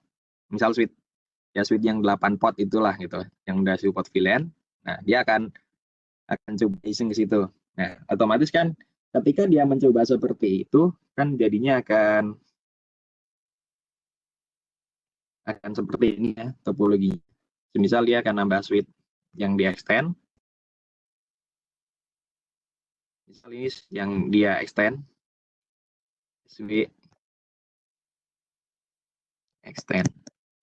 Misal switch yang 8 port itulah gitu, yang udah support VLAN. Nah, dia akan coba iseng ke situ. Nah, otomatis kan ketika dia mencoba seperti itu kan jadinya akan seperti ini ya topologi. Misal dia akan nambah switch yang di extend. Misal ini yang dia extend. Switch extend.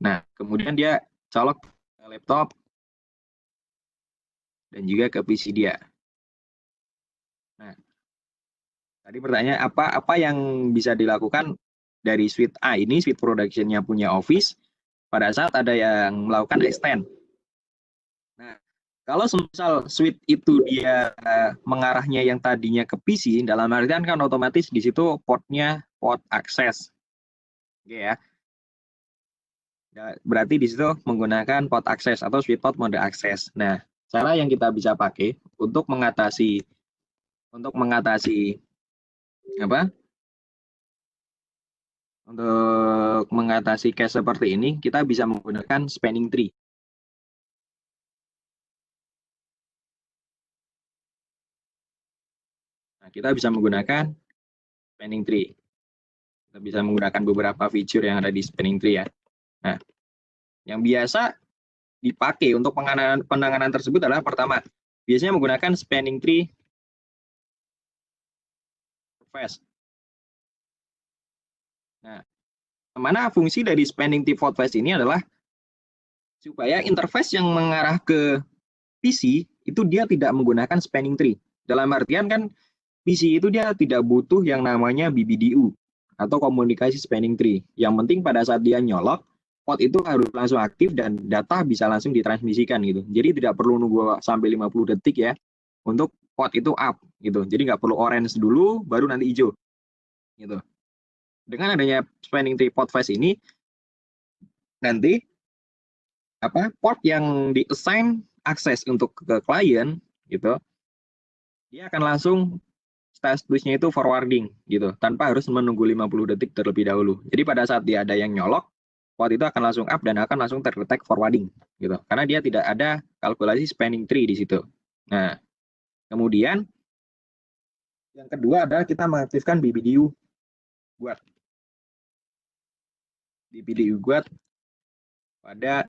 Nah, kemudian dia colok ke laptop dan juga ke PC dia. Nah, tadi pertanyaan apa yang bisa dilakukan dari suite A ini, suite production-nya punya Office pada saat ada yang melakukan extend. Nah, Kalau misal switch itu dia mengarahnya yang tadinya ke PC, dalam artian kan otomatis di situ portnya port akses. Oke ya. Berarti di situ menggunakan port akses atau switch port mode akses. Nah, cara yang kita bisa pakai untuk mengatasi apa? Untuk mengatasi case seperti ini, kita bisa menggunakan spanning tree. Nah, kita bisa menggunakan spanning tree. Kita bisa menggunakan beberapa fitur yang ada di spanning tree ya. Nah, yang biasa dipakai untuk penanganan tersebut adalah pertama, biasanya menggunakan spanning tree interface. Nah, mana fungsi dari spanning tree interface ini adalah supaya interface yang mengarah ke PC itu dia tidak menggunakan spanning tree. Dalam artian kan PC itu dia tidak butuh yang namanya BBDU atau komunikasi spanning tree. Yang penting pada saat dia nyolok, port itu harus langsung aktif dan data bisa langsung ditransmisikan gitu. Jadi tidak perlu nunggu sampai 50 detik ya untuk port itu up gitu. Jadi nggak perlu orange dulu baru nanti hijau gitu. Dengan adanya spanning tree port face ini nanti port yang di-assign akses untuk ke klien gitu, dia akan langsung statusnya itu forwarding gitu, tanpa harus menunggu 50 detik terlebih dahulu. Jadi pada saat dia ada yang nyolok, port itu akan langsung up dan akan langsung terdetek forwarding gitu, karena dia tidak ada kalkulasi spanning tree di situ. Nah, kemudian yang kedua adalah kita mengaktifkan BBDU guard. BBDU guard pada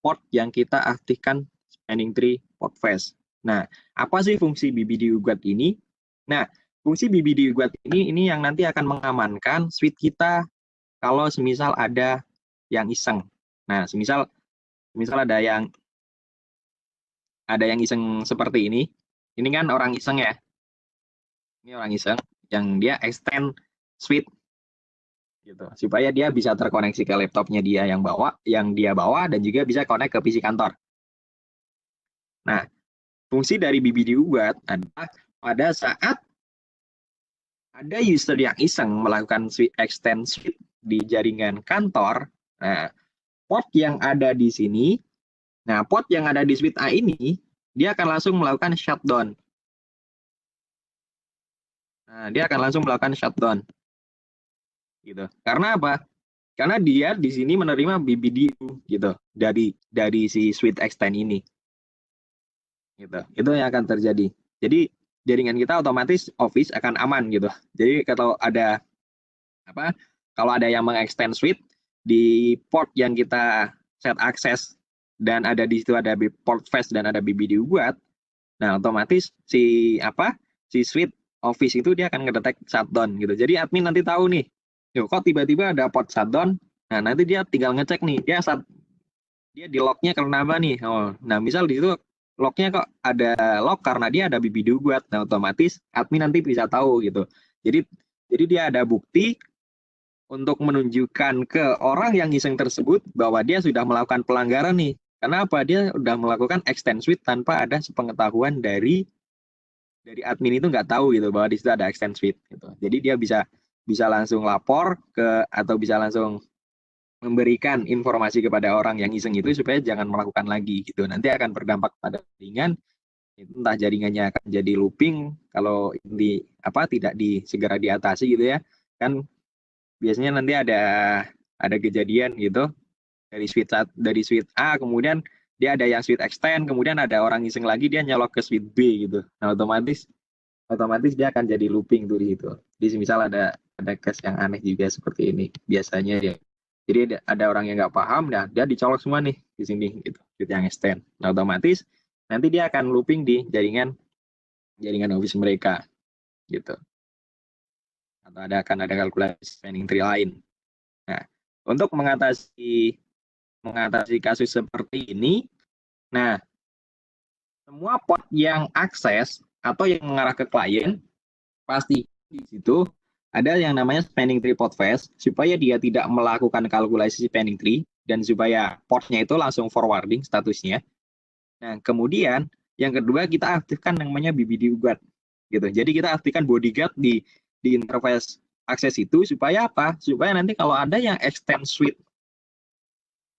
port yang kita aktifkan spanning tree port face. Nah, apa sih fungsi BBDU guard ini? Nah, fungsi BBDU guard ini yang nanti akan mengamankan switch kita kalau semisal ada yang iseng. Nah, semisal ada yang iseng seperti ini. Ini kan orang iseng ya. Ini orang iseng yang dia extend switch gitu, supaya dia bisa terkoneksi ke laptopnya dia yang dia bawa dan juga bisa connect ke PC kantor. Nah, fungsi dari BBDU guard adalah pada saat ada user yang iseng melakukan extend switch di jaringan kantor, nah port yang ada di sini, port yang ada di switch A ini, dia akan langsung melakukan shutdown. Nah, dia akan langsung melakukan shutdown. Gitu. Karena apa? Karena dia di sini menerima BBDU gitu dari si switch extend ini. Gitu. Itu yang akan terjadi. Jadi jaringan kita otomatis Office akan aman gitu. Jadi kalau ada yang mengextend switch di port yang kita set akses dan ada di situ ada port face dan ada BBDU guard, nah otomatis si switch Office itu dia akan ngedetek shutdown gitu. Jadi admin nanti tahu nih, kok tiba-tiba ada port shutdown. Nah, nanti dia tinggal ngecek nih, dia di locknya karena apa nih? Oh, nah misal di situ locknya kok ada lock karena dia ada BBDU guard. Nah, otomatis admin nanti bisa tahu gitu. Jadi dia ada bukti untuk menunjukkan ke orang yang iseng tersebut bahwa dia sudah melakukan pelanggaran nih. Karena apa? Dia sudah melakukan extend switch tanpa ada sepengetahuan dari admin itu nggak tahu gitu bahwa di situ ada extend switch gitu. Jadi dia bisa langsung lapor atau bisa langsung memberikan informasi kepada orang yang iseng itu supaya jangan melakukan lagi gitu. Nanti akan berdampak pada jaringan, entah jaringannya akan jadi looping kalau tidak segera diatasi gitu ya. Kan biasanya nanti ada kejadian gitu dari switch A kemudian dia ada yang switch extend, kemudian ada orang iseng lagi dia nyolok ke switch B gitu. Nah, otomatis dia akan jadi looping tuh di situ. Di misal ada case yang aneh juga seperti ini biasanya dia. Jadi ada orang yang nggak paham, nah dia dicolok semua nih di sini gitu, switch yang extend. Nah, otomatis nanti dia akan looping di jaringan Office mereka gitu. Atau akan ada kalkulasi spanning tree lain. Nah, untuk mengatasi kasus seperti ini, nah semua port yang akses atau yang mengarah ke klien pasti di situ ada yang namanya spanning tree port face supaya dia tidak melakukan kalkulasi spanning tree dan supaya portnya itu langsung forwarding statusnya. Nah, kemudian yang kedua kita aktifkan namanya BBDU guard gitu. Jadi kita aktifkan bodyguard di interface akses itu supaya apa? Supaya nanti kalau ada yang extend suite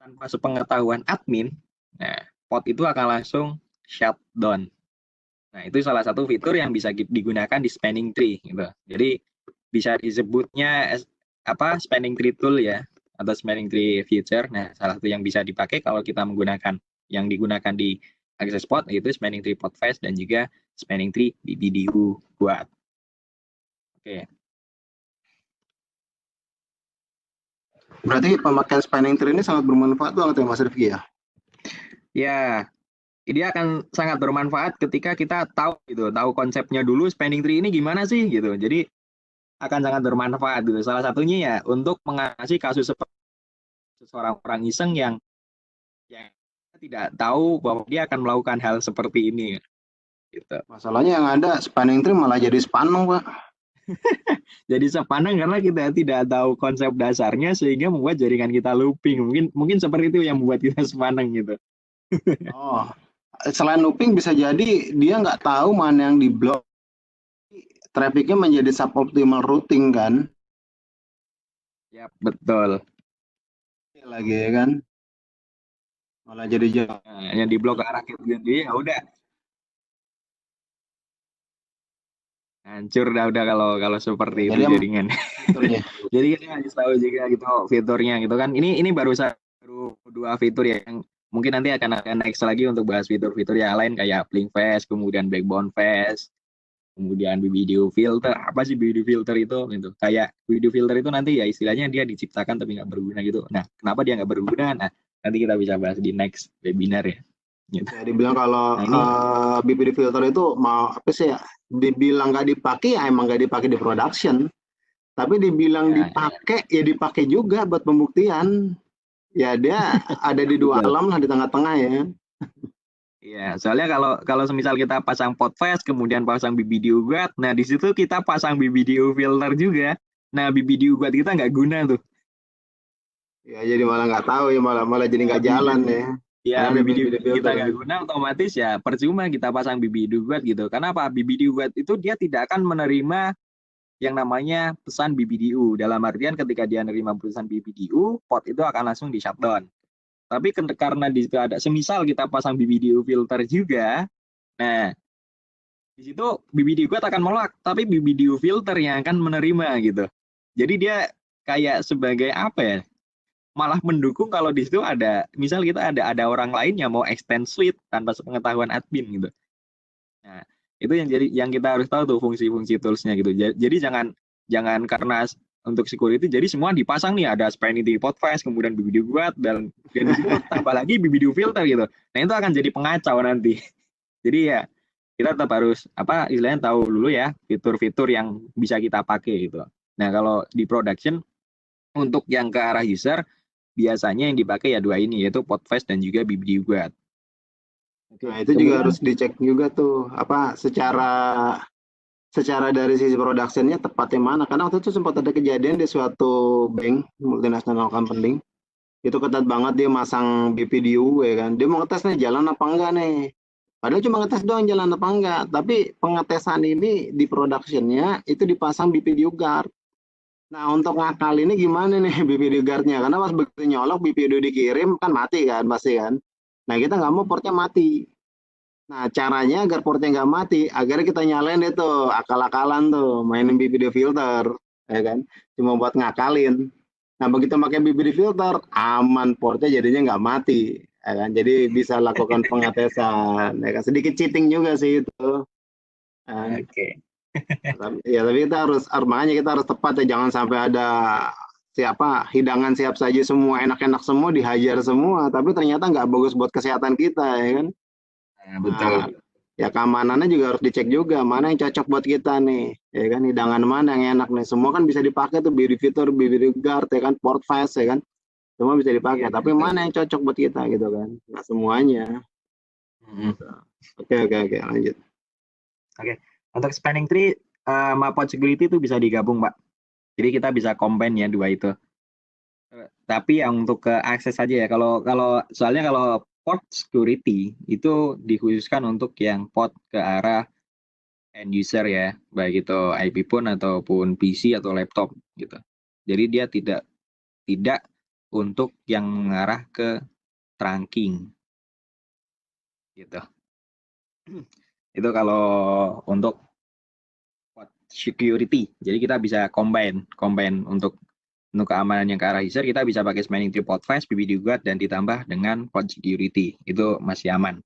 tanpa sepengetahuan admin, nah pod itu akan langsung shutdown. Nah, itu salah satu fitur yang bisa digunakan di spanning tree gitu. Jadi bisa disebutnya spanning tree tool ya, atau spanning tree feature. Nah, salah satu yang bisa dipakai kalau kita menggunakan yang digunakan di access pod itu spanning tree pod fast dan juga spanning tree BBDU guard. Oke. Berarti pemakaian spanning tree ini sangat bermanfaat banget ya Mas Rifki ya? Ya, dia akan sangat bermanfaat ketika kita tahu konsepnya dulu spanning tree ini gimana sih gitu. Jadi akan sangat bermanfaat gitu. Salah satunya ya untuk mengatasi kasus seperti seorang orang iseng yang tidak tahu bahwa dia akan melakukan hal seperti ini gitu. Masalahnya yang ada spanning tree malah jadi spanung, Pak. Jadi sepaneng karena kita tidak tahu konsep dasarnya sehingga membuat jaringan kita looping. Mungkin seperti itu yang membuat kita sepaneng gitu. Oh, selain looping bisa jadi dia nggak tahu mana yang diblok. Trafficnya menjadi suboptimal routing kan? Ya, betul. Lagi ya kan? Malah jadi jauh. Nah, yang diblok ke arah kita jadi ya udah hancur udah kalau seperti itu Jadi jaringan. Jadi kita harus tahu juga gitu fiturnya gitu kan. Ini baru dua fitur ya yang mungkin nanti akan next lagi untuk bahas fitur-fitur yang lain kayak Blink Fast, kemudian Backbone Fast, kemudian BBDU filter. Apa sih BBDU filter itu? Gitu. Kayak BBDU filter itu nanti ya istilahnya dia diciptakan tapi nggak berguna gitu. Nah, kenapa dia nggak berguna? Nah, nanti kita bisa bahas di next webinar ya. Gitu. Ya, dibilang kalau BBD filter itu mau apa sih ya? Dibilang nggak dipakai ya emang nggak dipakai di production. Tapi dibilang dipakai ya dipakai juga buat pembuktian. Ya dia ada di dua alam lah di tengah-tengah ya. Iya, soalnya kalau semisal kita pasang pod fast kemudian pasang BBDU guard, nah di situ kita pasang BBDU filter juga. Nah, BBDU guard kita nggak guna tuh. Ya jadi malah nggak tahu ya malah jadi nggak jalan ya. Ya, BBDU kita nggak guna otomatis ya percuma kita pasang BBDU guard gitu. Karena apa? BBDU guard itu dia tidak akan menerima yang namanya pesan BBDU. Dalam artian ketika dia menerima pesan BBDU, pod itu akan langsung di shutdown. Tapi karena di situ ada semisal kita pasang BBDU filter juga, nah di situ BBDU guard akan menolak, tapi BBDU filter yang akan menerima gitu. Jadi dia kayak sebagai apa ya? Malah mendukung kalau di situ ada, misal kita ada orang lain yang mau extend suite tanpa sepengetahuan admin gitu. Nah, itu yang kita harus tahu tuh fungsi-fungsi toolsnya gitu. Jadi jangan karena untuk security jadi semua dipasang nih ada spanning tree pod fast kemudian BBDU guard dan di situ tambah lagi BBDU filter gitu. Nah, itu akan jadi pengacau nanti. Jadi ya kita tetap harus istilahnya tahu dulu ya fitur-fitur yang bisa kita pakai gitu. Nah, kalau di production untuk yang ke arah user biasanya yang dipakai ya dua ini yaitu pod fast dan juga BBDU guard. Nah, itu juga harus dicek juga tuh secara dari sisi productionnya tepatnya mana, karena waktu itu sempat ada kejadian di suatu bank multinational company itu ketat banget dia masang BPDU ya kan, dia mau ngetes nih jalan apa enggak nih, padahal cuma ngetes doang jalan apa enggak, tapi pengetesan ini di productionnya itu dipasang BPDU guard. Nah untuk ngakal ini gimana nih BPDU guardnya, karena pas begitu nyolok BPDU dikirim kan mati kan pasti kan, nah kita nggak mau portnya mati. Nah, caranya agar portnya nggak mati, agar kita nyalain itu akal-akalan tuh, mainin BBD filter, ya kan? Cuma buat ngakalin. Nah, begitu pakai BBD filter, aman portnya jadinya nggak mati, ya kan? Jadi bisa lakukan pengetesan, ya kan? Sedikit cheating juga sih itu. Oke. Ya, tapi makanya kita harus tepat ya, jangan sampai ada hidangan siap saji semua, enak-enak semua, dihajar semua, tapi ternyata nggak bagus buat kesehatan kita, ya kan? Betul. Nah, ya keamanannya juga harus dicek juga mana yang cocok buat kita nih, ya kan, hidangan mana yang enak nih, semua kan bisa dipakai tuh BBD fitur, BBD guard ya kan, port fast ya kan, semua bisa dipakai, tapi mana yang cocok buat kita gitu kan, nggak semuanya. Oke, lanjut. Oke, untuk spanning tree sama pod security itu bisa digabung Pak, jadi kita bisa combine ya dua itu. Tapi yang untuk ke akses aja ya, kalau soalnya kalau port security itu dikhususkan untuk yang port ke arah end user ya, baik itu IP pun ataupun PC atau laptop gitu. Jadi dia tidak untuk yang mengarah ke trunking gitu. Itu kalau untuk port security. Jadi kita bisa combine untuk keamanan yang ke arah user, kita bisa pakai spanning tree port fast, BBD guard, dan ditambah dengan port security. Itu masih aman.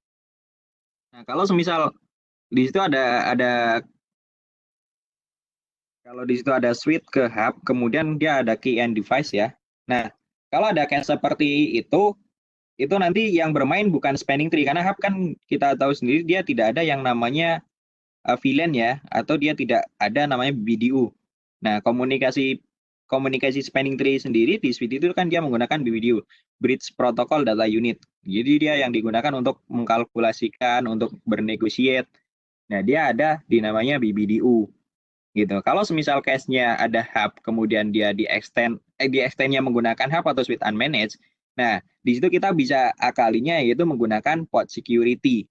Nah, kalau semisal di situ kalau di situ ada switch ke hub, kemudian dia ada key and device ya. Nah, kalau ada case seperti itu nanti yang bermain bukan spanning tree, karena hub kan kita tahu sendiri dia tidak ada yang namanya VLAN ya, atau dia tidak ada namanya BBDU. Nah, komunikasi spanning tree sendiri di switch itu kan dia menggunakan BBDU, Bridge Protocol Data Unit. Jadi dia yang digunakan untuk mengkalkulasikan, untuk bernegosiate. Nah, dia ada di namanya BBDU. Gitu. Kalau semisal case-nya ada hub, kemudian dia di extend-nya menggunakan hub atau switch unmanaged, nah, di situ kita bisa akalinya yaitu menggunakan port security.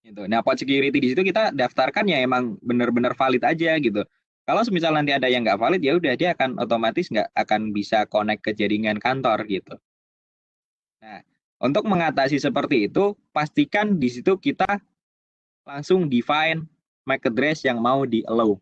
Gitu. Nah, port security di situ kita daftarkan ya emang benar-benar valid aja gitu. Kalau semisal nanti ada yang nggak valid, ya udah dia akan otomatis nggak akan bisa connect ke jaringan kantor gitu. Nah, untuk mengatasi seperti itu, pastikan di situ kita langsung define MAC address yang mau di-allow.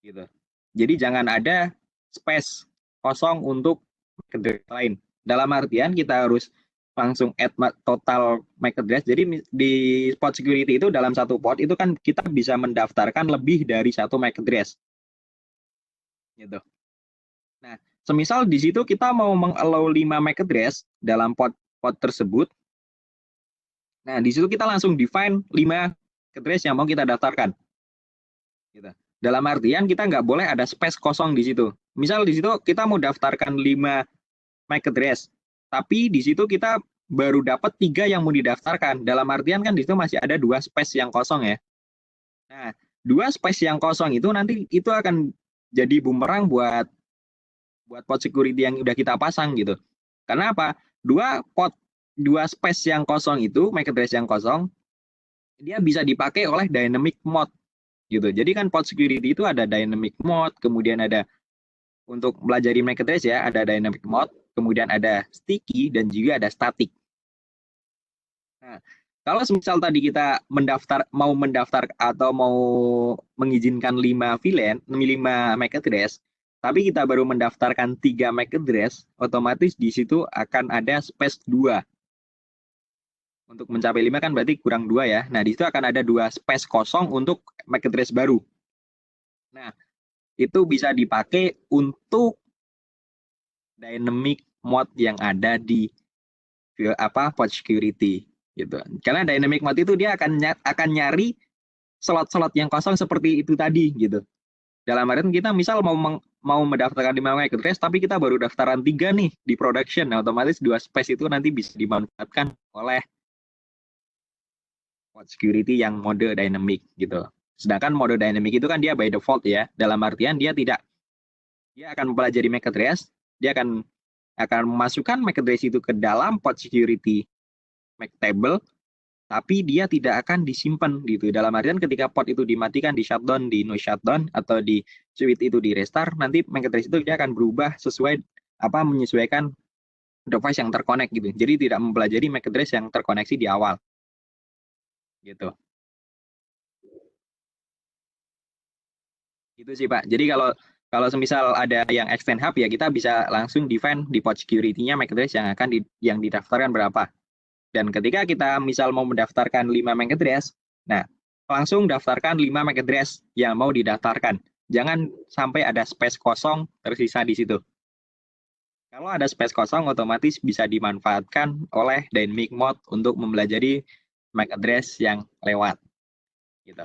Gitu. Jadi jangan ada space kosong untuk MAC address lain. Dalam artian kita harus langsung add total MAC address. Jadi di port security itu dalam satu port itu kan kita bisa mendaftarkan lebih dari satu MAC address. Gitu. Nah, semisal di situ kita mau meng-allow 5 MAC address dalam port tersebut. Nah, di situ kita langsung define 5 address yang mau kita daftarkan. Gitu. Dalam artian kita nggak boleh ada space kosong di situ. Misal di situ kita mau daftarkan 5 MAC address, tapi di situ kita baru dapat 3 yang mau didaftarkan. Dalam artian kan di situ masih ada 2 space yang kosong ya. Nah, 2 space yang kosong itu nanti itu akan jadi bumerang buat port security yang udah kita pasang gitu. Karena apa? 2 space yang kosong itu, MAC address yang kosong, dia bisa dipakai oleh dynamic mode gitu. Jadi kan port security itu ada dynamic mode, kemudian ada untuk pelajari MAC address ya, ada dynamic mode, kemudian ada sticky dan juga ada static. Nah, kalau misal tadi kita mau mendaftar atau mau mengizinkan 5 VLAN, 5 MAC address, tapi kita baru mendaftarkan 3 MAC address, otomatis di situ akan ada space 2. Untuk mencapai 5 kan berarti kurang 2 ya. Nah, di situ akan ada 2 space kosong untuk MAC address baru. Nah, itu bisa dipakai untuk dynamic mode yang ada di port security gitu. Karena dynamic mode itu dia akan nyari slot-slot yang kosong seperti itu tadi gitu. Dalam artian kita misal mau mendaftarkan 5 MAC address tapi kita baru daftaran 3 nih di production, nah, otomatis 2 space itu nanti bisa dimanfaatkan oleh port security yang mode dynamic gitu. Sedangkan mode dynamic itu kan dia by default ya. Dalam artian dia akan mempelajari MAC address, dia akan memasukkan MAC address itu ke dalam port security MAC table, tapi dia tidak akan disimpan gitu. Dalam artian ketika port itu dimatikan, di shutdown, di no shutdown, atau di switch itu di restart, nanti MAC address itu dia akan berubah menyesuaikan device yang terkonek gitu. Jadi tidak mempelajari MAC address yang terkoneksi di awal. Gitu. Gitu sih Pak. Jadi kalau semisal ada yang extend hub ya kita bisa langsung define di port security-nya MAC address yang akan yang didaftarkan berapa. Dan ketika kita misal mau mendaftarkan 5 MAC address, nah langsung daftarkan 5 MAC address yang mau didaftarkan. Jangan sampai ada space kosong tersisa di situ. Kalau ada space kosong otomatis bisa dimanfaatkan oleh dynamic mode untuk mempelajari MAC address yang lewat. Gitu.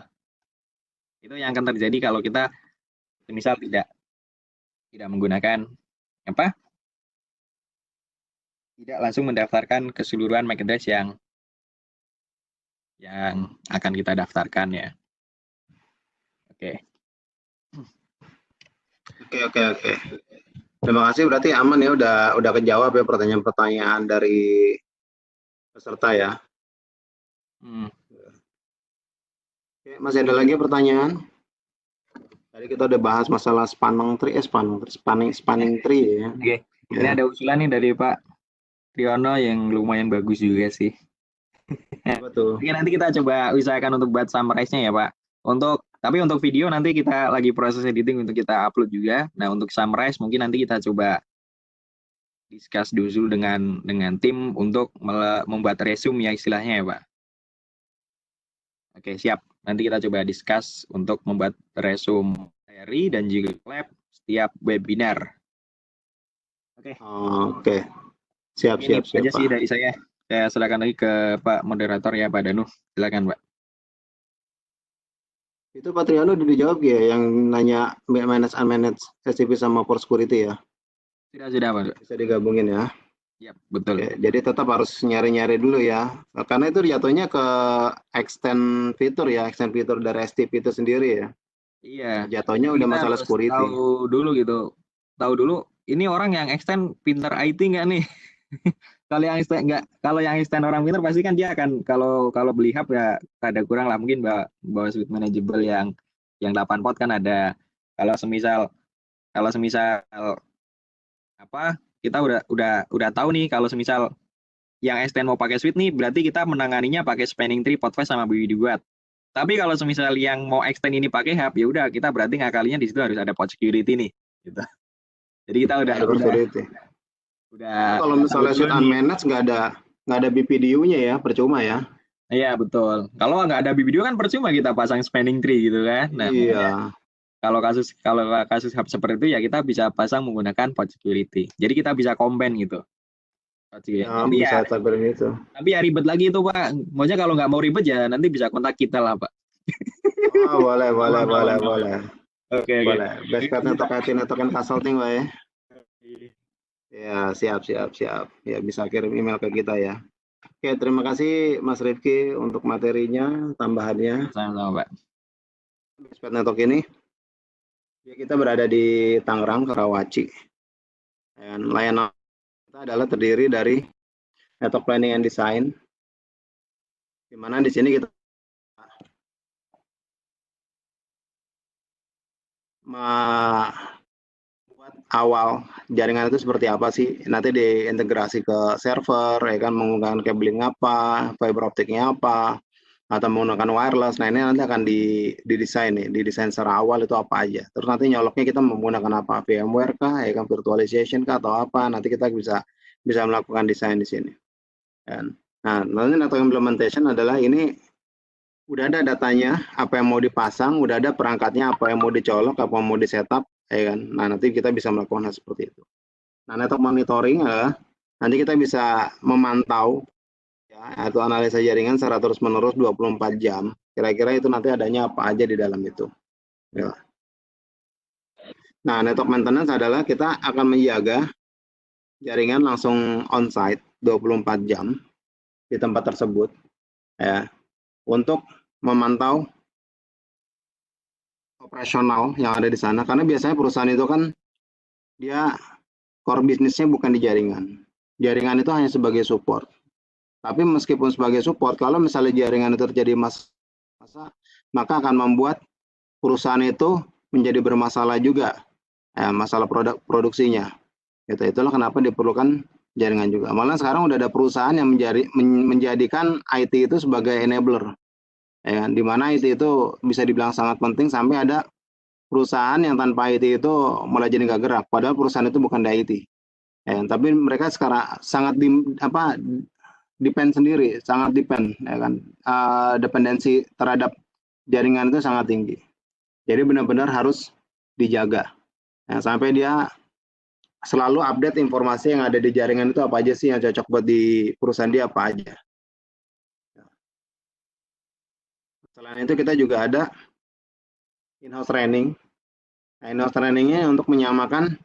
Itu yang akan terjadi kalau kita misal tidak menggunakan tidak langsung mendaftarkan keseluruhan MAC address yang akan kita daftarkan ya. Oke. Oke. Terima kasih, berarti aman ya, udah kejawab ya pertanyaan-pertanyaan dari peserta ya. Oke, masih ada lagi pertanyaan? Tadi kita udah bahas masalah spanning tree ya. Oke. Ini ada usulan nih dari Pak Triono yang lumayan bagus juga sih. Betul. Oke, nanti kita coba usahakan untuk buat summarize-nya ya Pak. Tapi untuk video nanti kita lagi proses editing untuk kita upload juga. Nah, untuk summarize mungkin nanti kita coba discuss dulu dengan tim untuk membuat resume ya istilahnya ya Pak. Oke, siap. Nanti kita coba discuss untuk membuat resume materi dan juga lab setiap webinar. Oke. Siap. Aja sih dari saya. Saya silakan lagi ke Pak Moderator ya, Pak Danu. Silakan, Pak. Itu Pak Triano udah dijawab ya, yang nanya manage SCP sama for security ya? Sudah, Pak. Bisa digabungin ya? Yap, betul. Oke, jadi tetap harus nyari-nyari dulu ya, karena itu jatuhnya ke extend fitur dari STP itu sendiri ya. Iya. Jatuhnya udah masalah security. Tahu dulu ini orang yang extend pinter IT nggak nih? Kalau yang extend orang pinter pasti kan dia akan kalau beli hub ya ada kurang lah, mungkin bawa suite manageable yang 8 port kan ada. Kalau semisal apa kita udah tahu nih kalau semisal yang extend mau pakai suite nih berarti kita menanganinya pakai spanning tree, Podfast sama BWD Guard. Tapi kalau semisal yang mau extend ini pakai hub ya udah kita berarti ngakalinya di situ harus ada pod security nih gitu. Jadi kita udah kalau misalnya suite unmanaged nggak ada BPDU-nya ya, percuma ya. Iya betul. Kalau nggak ada BPDU kan percuma kita pasang spanning tree gitu kan. Nah, iya. Kalau kasus hub seperti itu ya kita bisa pasang menggunakan pod security. Jadi kita bisa combine gitu. Ya, bisa tabarin itu. Tapi ya ribet lagi itu Pak. Maksudnya kalau nggak mau ribet ya nanti bisa kontak kita lah Pak. Oh, boleh. Oke. Boleh. Best network consulting Pak ya. Ya, siap. Ya, bisa kirim email ke kita ya. Oke, terima kasih Mas Rifki untuk materinya, tambahannya. Sama-sama Pak. Best network ini. Ya, kita berada di Tangerang, Karawaci. Dan layanan kita adalah terdiri dari network planning and design, di mana di sini kita membuat awal jaringan itu seperti apa sih, nanti diintegrasi ke server, ya kan, menggunakan cabling apa, fiber optiknya apa, atau menggunakan wireless. Nah, ini nanti akan didesain secara awal itu apa aja. Terus nanti nyoloknya kita menggunakan apa, VMware kah, ya kan, virtualization kah, atau apa. Nanti kita bisa melakukan desain di sini. Nah, nanti network implementation adalah ini udah ada datanya, apa yang mau dipasang, udah ada perangkatnya, apa yang mau dicolok, apa yang mau di setup, ya kan. Nah, nanti kita bisa melakukan hal seperti itu. Nah, network monitoring adalah nanti kita bisa memantau atau analisa jaringan secara terus-menerus 24 jam. Kira-kira itu nanti adanya apa aja di dalam itu. Ya. Nah, network maintenance adalah kita akan menjaga jaringan langsung on-site 24 jam di tempat tersebut, ya, untuk memantau operasional yang ada di sana. Karena biasanya perusahaan itu kan dia core bisnisnya bukan di jaringan. Jaringan itu hanya sebagai support. Tapi meskipun sebagai support, kalau misalnya jaringan itu terjadi masalah, maka akan membuat perusahaan itu menjadi bermasalah juga, masalah produksinya. Itulah kenapa diperlukan jaringan juga. Malah sekarang udah ada perusahaan yang menjadikan IT itu sebagai enabler, ya, di mana IT itu bisa dibilang sangat penting, sampai ada perusahaan yang tanpa IT itu malah jadi nggak gerak. Padahal perusahaan itu bukan di IT, tapi mereka sekarang sangat depend sendiri, sangat depend, ya kan, dependensi terhadap jaringan itu sangat tinggi. Jadi benar-benar harus dijaga, sampai dia selalu update informasi yang ada di jaringan itu apa aja sih yang cocok buat di perusahaan dia, apa aja. Selain itu kita juga ada in-house training. Nah, in-house trainingnya untuk menyamakan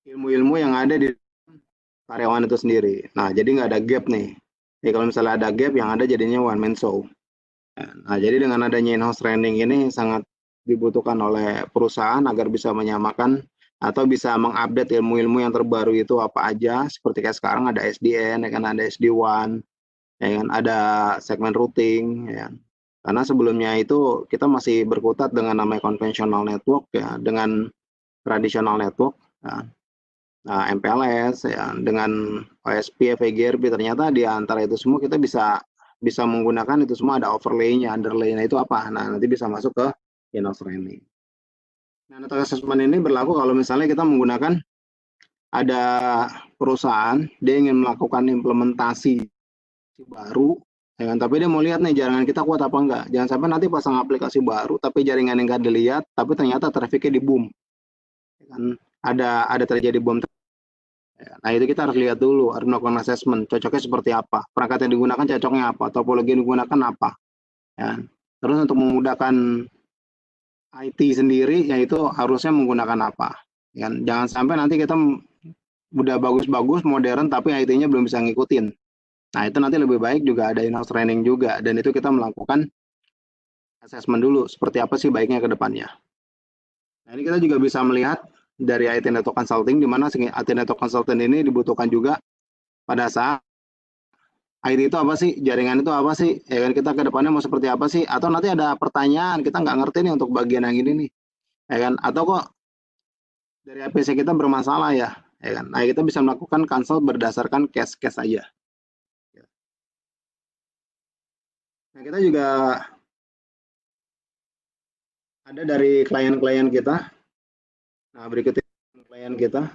ilmu-ilmu yang ada di karyawan itu sendiri. Nah, jadi nggak ada gap nih. Jadi kalau misalnya ada gap, yang ada jadinya one man show. Nah, jadi dengan adanya in-house training ini sangat dibutuhkan oleh perusahaan agar bisa menyamakan atau bisa mengupdate ilmu-ilmu yang terbaru itu apa aja, seperti kayak sekarang ada SDN, ya kan, ada SD1, ya kan, ada segmen routing, ya kan. Karena sebelumnya itu kita masih berkutat dengan namanya konvensional network, ya, dengan tradisional network, ya. Nah, MPLS, ya, dengan OSP, VGRP, ternyata di antara itu semua kita bisa menggunakan itu semua, ada overlay-nya, underlay-nya itu apa. Nah, nanti bisa masuk ke in-house training. Nah, network assessment ini berlaku kalau misalnya kita menggunakan, ada perusahaan, dia ingin melakukan implementasi baru, ya kan, tapi dia mau lihat nih jaringan kita kuat apa enggak. Jangan sampai nanti pasang aplikasi baru, tapi jaringan yang nggak dilihat, tapi ternyata trafficnya di boom. Ya kan, ada terjadi bom. Nah, itu kita harus lihat dulu, harus melakukan assessment, cocoknya seperti apa, perangkat yang digunakan cocoknya apa, topologi yang digunakan apa. Ya. Terus untuk memudahkan IT sendiri, yaitu harusnya menggunakan apa. Ya. Jangan sampai nanti kita udah bagus-bagus, modern, tapi IT-nya belum bisa ngikutin. Nah, itu nanti lebih baik juga ada in-house training juga, dan itu kita melakukan assessment dulu, seperti apa sih baiknya ke depannya. Nah, ini kita juga bisa melihat dari IT Network Consulting, di mana IT Network Consulting ini dibutuhkan juga pada saat IT itu apa sih, jaringan itu apa sih, ya kan, kita ke depannya mau seperti apa sih, atau nanti ada pertanyaan, kita nggak ngerti nih untuk bagian yang ini nih, ya kan, atau kok dari APC kita bermasalah ya kan, nah kita bisa melakukan consult berdasarkan case-case aja. Nah, kita juga ada dari klien-klien kita. Nah, berikutnya klien kita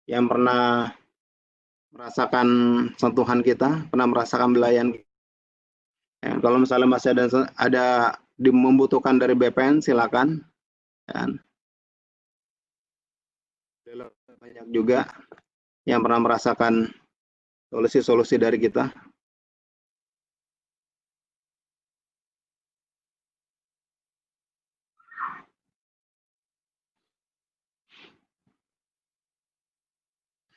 yang pernah merasakan sentuhan kita, pernah merasakan belayan. Ya, kalau misalnya masih ada membutuhkan dari BPN, silakan. Dan banyak juga yang pernah merasakan solusi-solusi dari kita.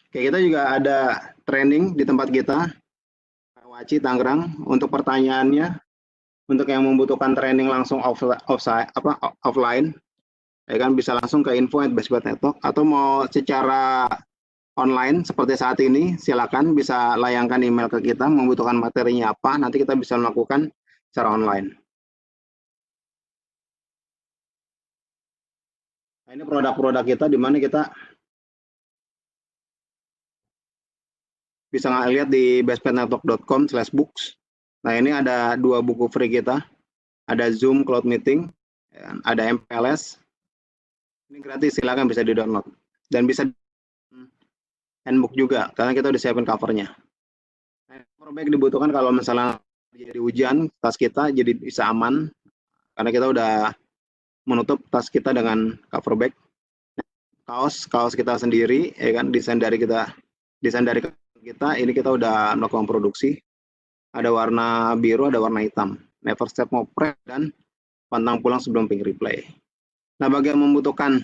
Oke, kita juga ada training di tempat kita, Karawaci, Tangerang. Untuk pertanyaannya, untuk yang membutuhkan training langsung offline, ya kan, bisa langsung ke info@bestbet.network, atau mau secara online seperti saat ini, silakan bisa layangkan email ke kita, membutuhkan materinya apa, nanti kita bisa melakukan secara online. Nah, ini produk-produk kita, di mana kita bisa lihat di bestbetnetwork.com/books. Nah, ini ada 2 buku free kita, ada Zoom Cloud Meeting, ada MPLS. Ini gratis, silakan bisa di-download. Dan bisa handbook juga, karena kita udah siapin covernya. Nah, cover back dibutuhkan kalau misalnya jadi hujan, tas kita jadi bisa aman, karena kita udah menutup tas kita dengan cover bag. Kaos kita sendiri, ya kan, desain dari kita, ini kita udah melakukan produksi. Ada warna biru, ada warna hitam. Never step ngoprek dan pantang pulang sebelum ping replay. Nah, bagi yang membutuhkan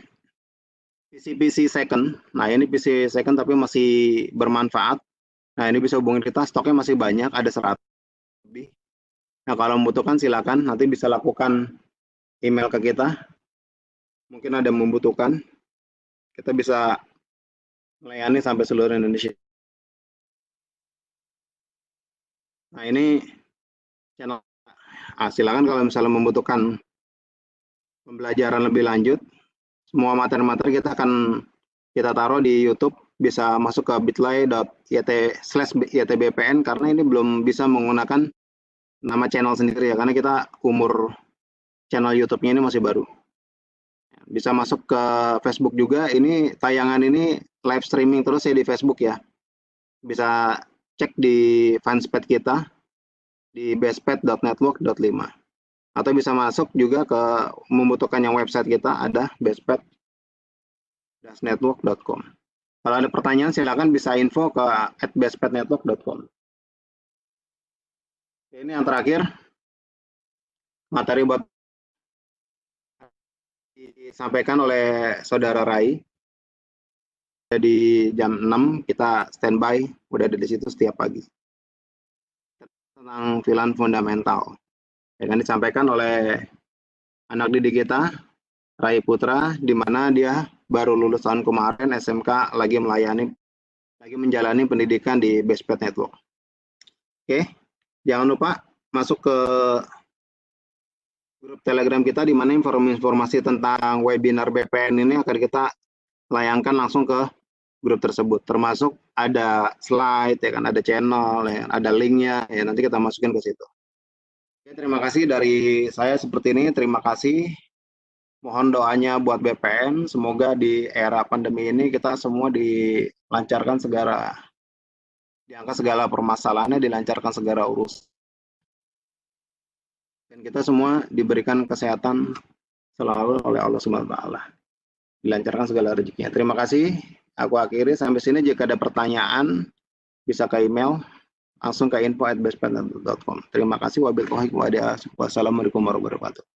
PC second, nah ini PC second tapi masih bermanfaat. Nah, ini bisa hubungi kita, stoknya masih banyak, ada 100 lebih. Nah, kalau membutuhkan silakan, nanti bisa lakukan email ke kita. Mungkin ada yang membutuhkan, kita bisa melayani sampai seluruh Indonesia. Nah, ini channel. Silakan kalau misalnya membutuhkan pembelajaran lebih lanjut, semua materi-materi kita akan kita taruh di YouTube, bisa masuk ke bit.ly/ytbpn, karena ini belum bisa menggunakan nama channel sendiri ya, karena kita umur channel YouTube-nya ini masih baru. Bisa masuk ke Facebook juga, ini tayangan ini live streaming terus ya di Facebook ya. Bisa cek di fanspage kita di bestpet.network.5, atau bisa masuk juga ke membutuhkan yang website kita, ada bestpet.network.com. Kalau ada pertanyaan silakan bisa info ke @bestpetnetwork.com. Ini yang terakhir, materi buat disampaikan oleh Saudara Rai. Jadi jam 6 kita standby, udah ada di situ setiap pagi. Tentang VLAN fundamental. Ya kan, disampaikan oleh anak didik kita, Rai Putra, di mana dia baru lulus tahun kemarin SMK lagi menjalani pendidikan di Bestpath Network. Oke, jangan lupa masuk ke grup Telegram kita, di mana informasi tentang webinar BPN ini akan kita layangkan langsung ke grup tersebut, termasuk ada slide, ya kan, ada channel, ya, ada linknya, ya nanti kita masukin ke situ. Oke, terima kasih dari saya seperti ini. Terima kasih. Mohon doanya buat BPN, semoga di era pandemi ini kita semua dilancarkan diangkat segala permasalahannya, dilancarkan segala urus. Dan kita semua diberikan kesehatan selalu oleh Allah Subhanahu wa taala. Dilancarkan segala rezekinya. Terima kasih. Aku akhiri sampai sini. Jika ada pertanyaan bisa ke email, langsung ke info@bestpath.com. Terima kasih. Wassalamualaikum warahmatullahi wabarakatuh.